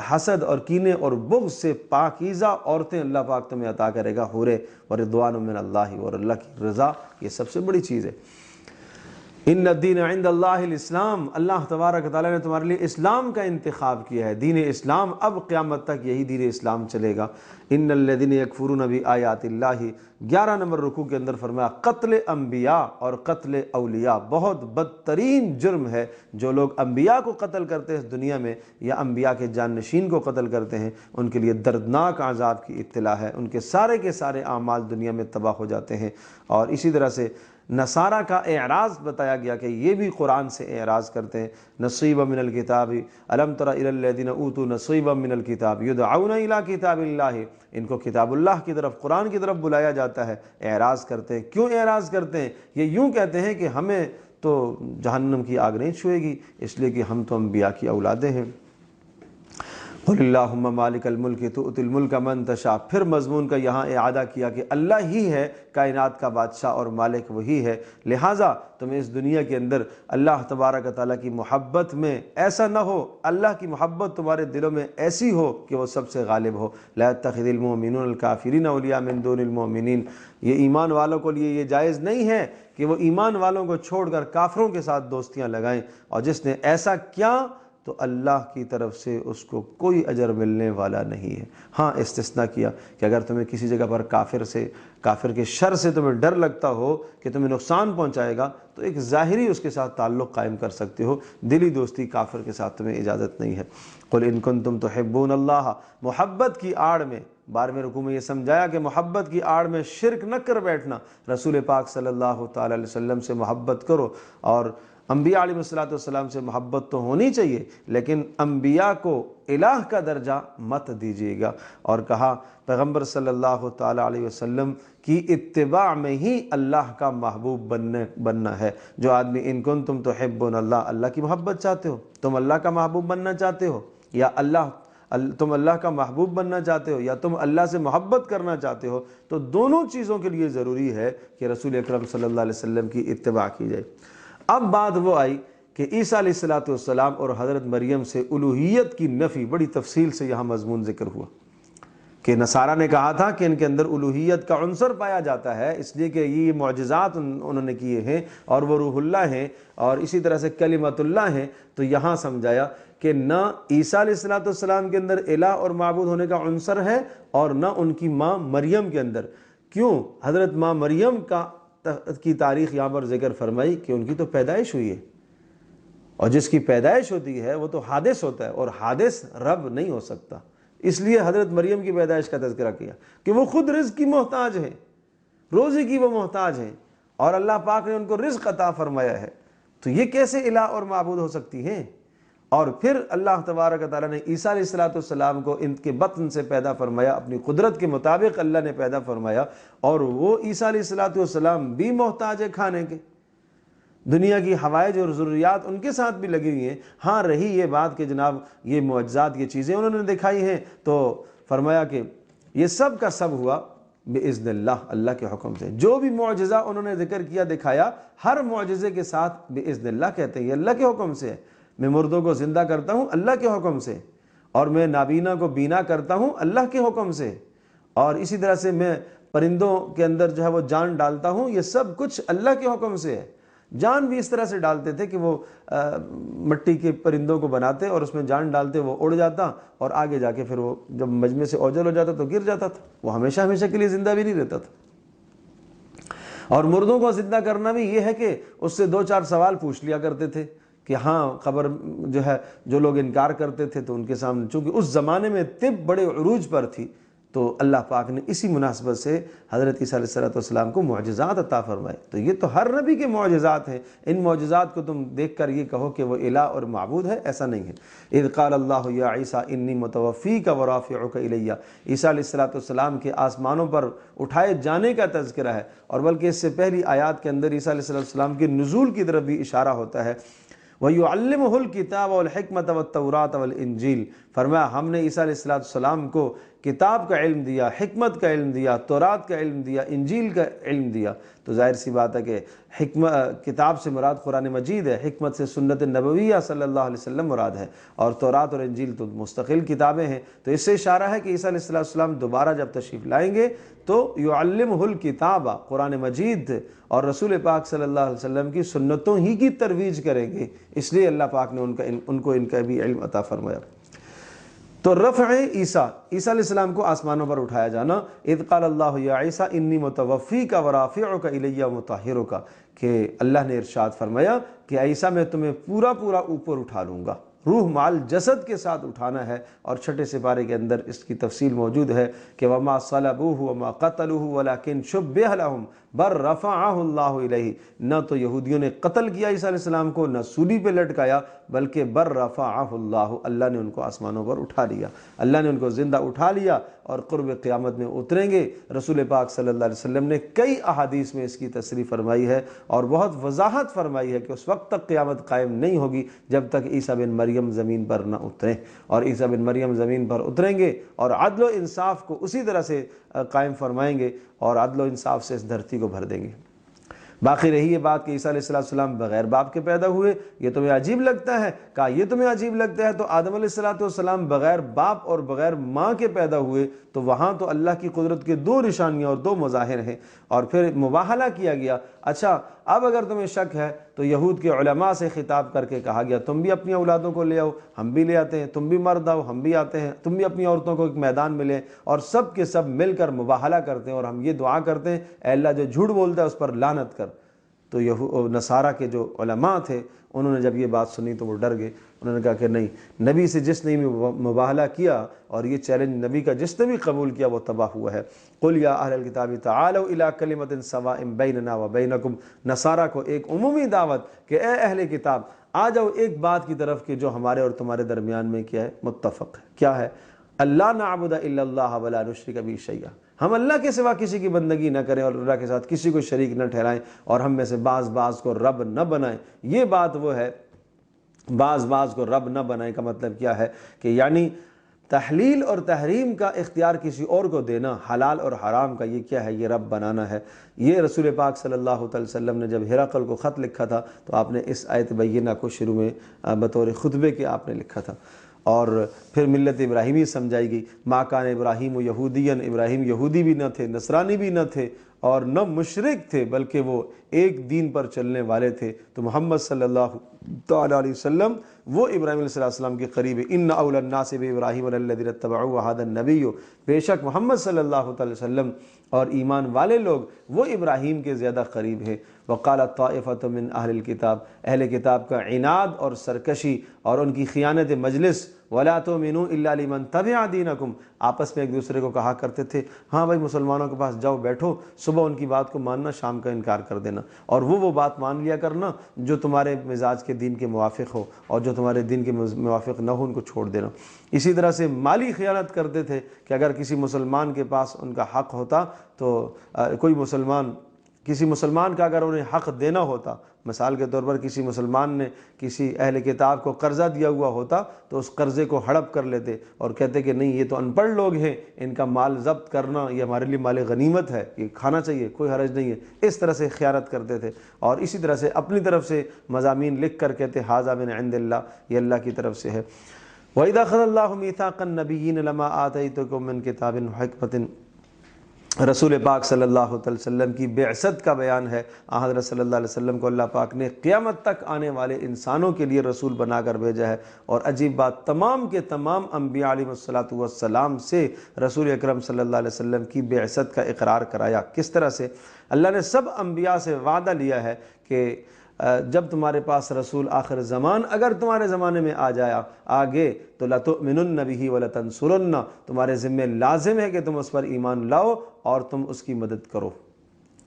حسد اور کینے اور بغض سے پاکیزہ عورتیں اللہ پاک تمہیں عطا کرے گا، حوریں، وَرِضْوَانٌ مِّنَ اللَّهِ، اور اللہ کی رضا، یہ سب سے بڑی چیز ہے۔ ان الدین عند اللہ الاسلام، اللہ تبارک تعالیٰ نے تمہارے لیے اسلام کا انتخاب کیا ہے، دین اسلام، اب قیامت تک یہی دین اسلام چلے گا۔ ان الذین یکفرون بآیات اللہ، 11 نمبر رکوع کے اندر فرمایا قتل انبیاء اور قتل اولیاء بہت بدترین جرم ہے۔ جو لوگ انبیاء کو قتل کرتے ہیں اس دنیا میں، یا انبیاء کے جانشین کو قتل کرتے ہیں، ان کے لیے دردناک عذاب کی اطلاع ہے، ان کے سارے اعمال دنیا میں تباہ ہو جاتے ہیں۔ اور اسی طرح سے نصارہ کا اعراض بتایا گیا کہ یہ بھی قرآن سے اعراض کرتے ہیں۔ نصیبا من الکتاب الم تر الی الذین اوتوا نصیبا من الکتاب یدعون الی کتاب اللہ، ان کو کتاب اللہ کی طرف، قرآن کی طرف بلایا جاتا ہے، اعراض کرتے ہیں۔ کیوں اعراض کرتے ہیں؟ یہ یوں کہتے ہیں کہ ہمیں تو جہنم کی آگ نہیں چھوئے گی، اس لیے کہ ہم تو انبیاء کی اولادیں ہیں۔ قل اللہم مالک الملک تؤتی الملک من تشاء، پھر مضمون کا یہاں اعادہ کیا کہ اللہ ہی ہے کائنات کا بادشاہ اور مالک وہی ہے، لہٰذا تمہیں اس دنیا کے اندر اللہ تبارک تعالیٰ کی محبت میں ایسا نہ ہو، اللہ کی محبت تمہارے دلوں میں ایسی ہو کہ وہ سب سے غالب ہو۔ لا يتخذ المؤمنون الکافرین اولیاء من دون المؤمنین، یہ ایمان والوں کے لیے یہ جائز نہیں ہے کہ وہ ایمان والوں کو چھوڑ کر کافروں کے ساتھ دوستیاں لگائیں، اور جس نے ایسا کیا تو اللہ کی طرف سے اس کو کوئی اجر ملنے والا نہیں ہے۔ ہاں استثناء کیا کہ اگر تمہیں کسی جگہ پر کافر کے شر سے تمہیں ڈر لگتا ہو کہ تمہیں نقصان پہنچائے گا، تو ایک ظاہری اس کے ساتھ تعلق قائم کر سکتے ہو، دلی دوستی کافر کے ساتھ تمہیں اجازت نہیں ہے۔ قل ان کنتم تحبون اللہ، محبت کی آڑ میں 12ویں رکوع میں یہ سمجھایا کہ محبت کی آڑ میں شرک نہ کر بیٹھنا، رسول پاک صلی اللہ تعالی علیہ وسلم سے محبت کرو، اور انبیاء علیہ السلام سے محبت تو ہونی چاہیے، لیکن انبیاء کو الہ کا درجہ مت دیجیے گا، اور کہا پیغمبر صلی اللہ تعالی علیہ وسلم کی اتباع میں ہی اللہ کا محبوب بننا ہے۔ جو آدمی ان کنتم تحبون اللہ، اللہ کی محبت چاہتے ہو، تم اللہ کا محبوب بننا چاہتے ہو، یا تم اللہ کا محبوب بننا چاہتے ہو، یا تم اللہ سے محبت کرنا چاہتے ہو، تو دونوں چیزوں کے لیے ضروری ہے کہ رسول اکرم صلی اللہ علیہ وسلم کی اتباع کی جائے۔ اب بات وہ آئی کہ عیسیٰ علیہ السلام اور حضرت مریم سے الوہیت کی نفی بڑی تفصیل سے یہاں مضمون ذکر ہوا، کہ نصارہ نے کہا تھا کہ ان کے اندر الوہیت کا عنصر پایا جاتا ہے، اس لیے کہ یہ معجزات انہوں نے کیے ہیں اور وہ روح اللہ ہیں اور اسی طرح سے کلمت اللہ ہیں۔ تو یہاں سمجھایا کہ نہ عیسیٰ علیہ السلام کے اندر الہ اور معبود ہونے کا عنصر ہے، اور نہ ان کی ماں مریم کے اندر۔ کیوں؟ حضرت ماں مریم کی تاریخ یہاں پر ذکر فرمائی کہ ان کی تو پیدائش ہوئی ہے، اور جس کی پیدائش ہوتی ہے وہ تو حادث ہوتا ہے، اور حادث رب نہیں ہو سکتا، اس لیے حضرت مریم کی پیدائش کا تذکرہ کیا کہ وہ خود رزق کی محتاج ہیں، روزی کی وہ محتاج ہیں، اور اللہ پاک نے ان کو رزق عطا فرمایا ہے، تو یہ کیسے الہ اور معبود ہو سکتی ہیں؟ اور پھر اللہ تبارک تعالیٰ نے عیسیٰ علیہ السلام کو ان کے بطن سے پیدا فرمایا، اپنی قدرت کے مطابق اللہ نے پیدا فرمایا، اور وہ عیسیٰ علیہ السلام بھی محتاج ہے کھانے کے، دنیا کی حوائج اور ضروریات ان کے ساتھ بھی لگی ہوئی ہیں۔ ہاں رہی یہ بات کہ جناب یہ معجزات، یہ چیزیں انہوں نے دکھائی ہیں، تو فرمایا کہ یہ سب کا سب ہوا بِإِذْنِ اللہ، اللہ کے حکم سے۔ جو بھی معجزہ انہوں نے ذکر کیا، دکھایا، ہر معجزے کے ساتھ بِإِذْنِ اللہ کہتے ہیں، یہ اللہ کے حکم سے ہے۔ میں مردوں کو زندہ کرتا ہوں اللہ کے حکم سے، اور میں نابینا کو بینا کرتا ہوں اللہ کے حکم سے، اور اسی طرح سے میں پرندوں کے اندر جو ہے وہ جان ڈالتا ہوں، یہ سب کچھ اللہ کے حکم سے ہے۔ جان بھی اس طرح سے ڈالتے تھے کہ وہ مٹی کے پرندوں کو بناتے اور اس میں جان ڈالتے، وہ اڑ جاتا، اور آگے جا کے پھر وہ جب مجمع سے اوجل ہو جاتا تو گر جاتا تھا، وہ ہمیشہ کے لیے زندہ بھی نہیں رہتا تھا۔ اور مردوں کو زندہ کرنا بھی یہ ہے کہ اس سے 2-4 سوال پوچھ لیا کرتے تھے کہ ہاں قبر جو ہے، جو لوگ انکار کرتے تھے تو ان کے سامنے، چونکہ اس زمانے میں طب بڑے عروج پر تھی، تو اللہ پاک نے اسی مناسبت سے حضرت عیسیٰ علیہ السلام کو معجزات عطا فرمائے۔ تو یہ تو ہر نبی کے معجزات ہیں، ان معجزات کو تم دیکھ کر یہ کہو کہ وہ الہ اور معبود ہے، ایسا نہیں ہے۔ اذ قال اللہ یا عیسیٰ انی متوفیک ورافعک الی، عیسیٰ علیہ السلام کے آسمانوں پر اٹھائے جانے کا تذکرہ ہے، اور بلکہ اس سے پہلی آیات کے اندر عیسیٰ علیہ السلام کے نزول کی طرف بھی اشارہ ہوتا ہے۔ وَيُعَلِّمُهُ الْكِتَابَ وَالْحِكْمَةَ وَالتَّوْرَاةَ وَالْإِنْجِيلَ، فرمایا ہم نے عیسیٰ علیہ السلام کو کتاب کا علم دیا، حکمت کا علم دیا، تورات کا علم دیا، انجیل کا علم دیا۔ تو ظاہر سی بات ہے کہ کتاب سے مراد قرآن مجید ہے، حکمت سے سنت نبویہ صلی اللہ علیہ وسلم مراد ہے، اور تورات اور انجیل تو مستقل کتابیں ہیں۔ تو اس سے اشارہ ہے کہ عیسیٰ علیہ السلام دوبارہ جب تشریف لائیں گے تو یعلمہ الکتاب، قرآن مجید اور رسول پاک صلی اللہ علیہ وسلم کی سنتوں ہی کی ترویج کریں گے، اس لیے اللہ پاک نے ان کو ان کا بھی علم عطا فرمایا۔ تو رفع عیسیٰ علیہ السلام کو آسمانوں پر اٹھایا جانا، اذ قال اللہ یا عیسیٰ انی متوفیک ورافعک الی ومطہرک، کہ اللہ نے ارشاد فرمایا کہ عیسیٰ میں تمہیں پورا اوپر اٹھا لوں گا، روح مال جسد کے ساتھ اٹھانا ہے، اور چھٹے سپارے کے اندر اس کی تفصیل موجود ہے کہ وما صلبوہ وما قتلوہ ولکن شبہ لہم بل رفعہ اللہ الیہ، نہ تو یہودیوں نے قتل کیا عیسیٰ علیہ السلام کو، نہ سولی پہ لٹکایا، بلکہ بل رفعہ اللہ، اللہ نے ان کو آسمانوں پر اٹھا لیا، اللہ نے ان کو زندہ اٹھا لیا، اور قرب قیامت میں اتریں گے۔ رسول پاک صلی اللہ علیہ وسلم نے کئی احادیث میں اس کی تصریح فرمائی ہے، اور بہت وضاحت فرمائی ہے کہ اس وقت تک قیامت قائم نہیں ہوگی جب تک عیسیٰ بن مریم زمین پر نہ اتریں، اور عیسیٰ بن مریم زمین پر اتریں گے اور عدل و انصاف کو اسی طرح سے قائم فرمائیں گے، اور عدل و انصاف سے اس دھرتی کو بھر دیں گے۔ باقی رہی یہ بات کہ عیسیٰ علیہ السلام بغیر باپ کے پیدا ہوئے، یہ تمہیں عجیب لگتا ہے؟ کہا یہ تمہیں عجیب لگتا ہے، تو آدم علیہ السلام بغیر باپ اور بغیر ماں کے پیدا ہوئے، تو وہاں تو اللہ کی قدرت کے دو نشانیاں اور دو مظاہر ہیں، اور پھر مباہلہ کیا گیا۔ اچھا اب اگر تمہیں شک ہے تو یہود کے علماء سے خطاب کر کے کہا گیا تم بھی اپنی اولادوں کو لے آؤ، ہم بھی لے آتے ہیں، تم بھی مرد آؤ، ہم بھی آتے ہیں، تم بھی اپنی عورتوں کو ایک میدان میں لیں، اور سب کے سب مل کر مباہلہ کرتے ہیں، اور ہم یہ دعا کرتے ہیں اے اللہ جو جھوٹ بولتا ہے اس پر لعنت کر۔ تو نصارہ کے جو علماء تھے انہوں نے جب یہ بات سنی تو وہ ڈر گئے، انہوں نے کہا کہ نہیں، نبی سے جس نے مباہلہ کیا اور یہ چیلنج نبی کا جس نے بھی قبول کیا وہ تباہ ہوا ہے۔ قل یا اہل الکتاب تعالوا الی کلمۃ سواء بیننا وبینکم، نصارہ کو ایک عمومی دعوت کہ اے اہل کتاب آ جاؤ ایک بات کی طرف کہ جو ہمارے اور تمہارے درمیان میں کیا ہے، متفق ہے۔ کیا ہے؟ اللہ نعبد الا اللہ ولا نشرک بہ شیئا، ہم اللہ کے سوا کسی کی بندگی نہ کریں اور اللہ کے ساتھ کسی کو شریک نہ ٹھہرائیں، اور ہم میں سے بعض کو رب نہ بنائیں۔ یہ بات وہ ہے، بعض کو رب نہ بنائیں کا مطلب کیا ہے کہ یعنی تحلیل اور تحریم کا اختیار کسی اور کو دینا، حلال اور حرام کا، یہ کیا ہے؟ یہ رب بنانا ہے۔ یہ رسول پاک صلی اللہ علیہ وسلم نے جب ہرقل کو خط لکھا تھا تو آپ نے اس آیت بینہ کو شروع میں بطور خطبے کے آپ نے لکھا تھا، اور پھر ملت ابراہیمی سمجھائی گئی۔ ما کان ابراہیم یہودین، ابراہیم یہودی بھی نہ تھے، نصرانی بھی نہ تھے، اور نہ مشرک تھے، بلکہ وہ ایک دین پر چلنے والے تھے۔ تو محمد صلی اللہ تعالی علیہ وسلم وہ ابراہیم علیہ السلام کے قریب ہے۔ ان اول الناس بابراہیم الذین اتبعوا هذا النبی، بے شک محمد صلی اللہ تعالی وسلم اور ایمان والے لوگ وہ ابراہیم کے زیادہ قریب ہیں۔ وقالت طائفة من اہل الکتاب، اہل کتاب کا عناد اور سرکشی اور ان کی خیانت مجلس، ولا تؤمنوا الا لمن تبع دینکم، آپس میں ایک دوسرے کو کہا کرتے تھے ہاں بھائی مسلمانوں کے پاس جاؤ بیٹھو، صبح ان کی بات کو ماننا، شام کا انکار کر دینا، اور وہ بات مان لیا کرنا جو تمہارے مزاج کے دین کے موافق ہو، اور جو تمہارے دین کے موافق نہ ہو ان کو چھوڑ دینا۔ اسی طرح سے مالی خیانت کرتے تھے کہ اگر کسی مسلمان کے پاس ان کا حق ہوتا تو کسی مسلمان کا اگر انہیں حق دینا ہوتا، مثال کے طور پر کسی مسلمان نے کسی اہل کتاب کو قرضہ دیا ہوا ہوتا تو اس قرضے کو ہڑپ کر لیتے اور کہتے کہ نہیں یہ تو ان پڑھ لوگ ہیں، ان کا مال ضبط کرنا یہ ہمارے لیے مال غنیمت ہے، یہ کھانا چاہیے، کوئی حرج نہیں ہے۔ اس طرح سے خیانت کرتے تھے، اور اسی طرح سے اپنی طرف سے مضامین لکھ کر کہتے ھذا من عند اللہ، یہ اللہ کی طرف سے ہے۔ وَإِذَا أَخَذَ اللَّهُ مِيثَاقَ النَّبِيِّينَ لَمَا آتَيْتُكُم مِّن كِتَابٍ وَحِكْمَةٍ، رسول پاک صلی اللہ علیہ وسلم کی بعثت کا بیان ہے۔ حضرت صلی اللہ علیہ وسلم کو اللہ پاک نے قیامت تک آنے والے انسانوں کے لیے رسول بنا کر بھیجا ہے، اور عجیب بات تمام کے تمام انبیاء علیہ السلام سے رسول اکرم صلی اللہ علیہ وسلم کی بعثت کا اقرار کرایا۔ کس طرح سے؟ اللہ نے سب انبیاء سے وعدہ لیا ہے کہ جب تمہارے پاس رسول آخر زمان اگر تمہارے زمانے میں آ جایا آگے تو لَتُؤْمِنُنَّ بِهِ وَلَتَنْصُرُنَّ، تمہارے ذمہ لازم ہے کہ تم اس پر ایمان لاؤ اور تم اس کی مدد کرو۔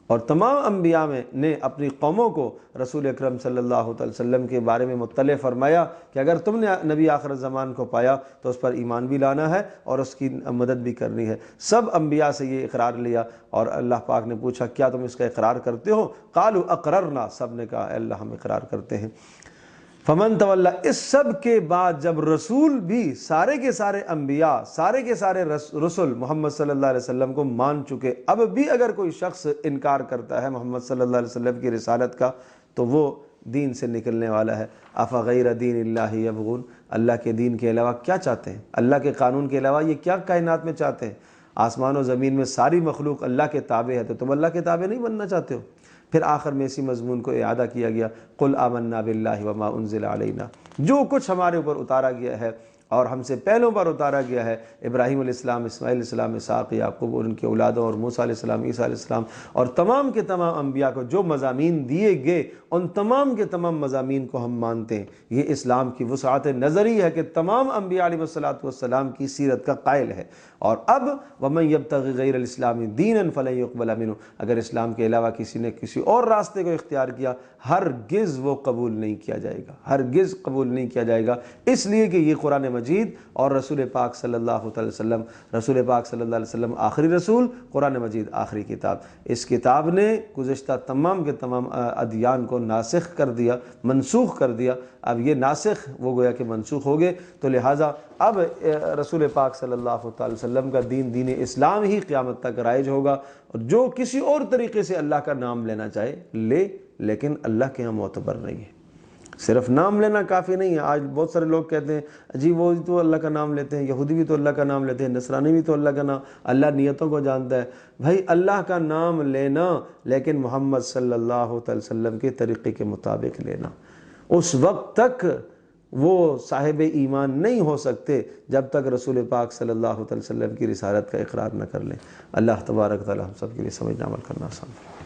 اور تمام انبیاء نے اپنی قوموں کو رسول اکرم صلی اللہ علیہ وسلم کے بارے میں مطلع فرمایا کہ اگر تم نے نبی آخر زمان کو پایا تو اس پر ایمان بھی لانا ہے اور اس کی مدد بھی کرنی ہے۔ سب انبیاء سے یہ اقرار لیا، اور اللہ پاک نے پوچھا کیا تم اس کا اقرار کرتے ہو؟ قالوا اقررنا، سب نے کہا اے اللہ ہم اقرار کرتے ہیں۔ فمن تولا، اس سب کے بعد جب رسول بھی سارے کے سارے انبیاء سارے کے سارے رسول محمد صلی اللہ علیہ وسلم کو مان چکے، اب بھی اگر کوئی شخص انکار کرتا ہے محمد صلی اللہ علیہ وسلم کی رسالت کا تو وہ دین سے نکلنے والا ہے۔ افغیر دین اللہ یبغون، اللہ کے دین کے علاوہ کیا چاہتے ہیں؟ اللہ کے قانون کے علاوہ یہ کیا کائنات میں چاہتے ہیں؟ آسمان و زمین میں ساری مخلوق اللہ کے تابع ہے، تو تم اللہ کے تابع نہیں بننا چاہتے ہو؟ پھر آخر میں اسی مضمون کو اعادہ کیا گیا، قل آمنا باللہ وما انزل علینا، جو کچھ ہمارے اوپر اتارا گیا ہے اور ہم سے پہلوں پر اتارا گیا ہے، ابراہیم علیہ السلام، اسماعیل علیہ السلام، اسحاق، یعقوب اور ان کے اولادوں، اور موسیٰ علیہ السلام، عیسیٰ علیہ السلام، اور تمام کے تمام انبیاء کو جو مضامین دیے گئے ان تمام کے تمام مضامین کو ہم مانتے ہیں۔ یہ اسلام کی وسعت نظری ہے کہ تمام انبیاء علیہ السلام کی سیرت کا قائل ہے۔ اور اب وَمَن يَبْتَغِ غَيْرَ الْإِسْلَامِ دِينًا فَلَن يُقْبَلَ مِنْهُ، اگر اسلام کے علاوہ کسی نے کسی اور راستے کو اختیار کیا ہرگز وہ قبول نہیں کیا جائے گا، ہرگز قبول نہیں کیا جائے گا، اس لیے کہ یہ قرآن مجید اور رسول پاک صلی اللہ علیہ وسلم، رسول پاک صلی اللہ علیہ وسلم آخری رسول، قرآن مجید آخری کتاب، اس کتاب نے گزشتہ تمام کے تمام ادیان کو ناسخ کر دیا، منسوخ کر دیا۔ اب یہ ناسخ وہ گویا کہ منسوخ ہو گئے، تو لہٰذا اب رسول پاک صلی اللہ علیہ وسلم کا دین، دین اسلام ہی قیامت تک رائج ہوگا، اور جو کسی اور طریقے سے اللہ کا نام لینا چاہے لے، لیکن اللہ کے ہاں معتبر نہیں ہے۔ صرف نام لینا کافی نہیں ہے۔ آج بہت سارے لوگ کہتے ہیں جی وہ تو اللہ کا نام لیتے ہیں، یہودی بھی تو اللہ کا نام لیتے ہیں، نصرانی بھی تو اللہ کا نام، اللہ نیتوں کو جانتا ہے۔ بھائی اللہ کا نام لینا، لیکن محمد صلی اللہ علیہ وسلم کے طریقے کے مطابق لینا، اس وقت تک وہ صاحب ایمان نہیں ہو سکتے جب تک رسول پاک صلی اللہ علیہ وسلم کی رسالت کا اقرار نہ کر لیں۔ اللہ تبارک تعالی ہم سب کے لیے سمجھنا عمل کرنا آسان۔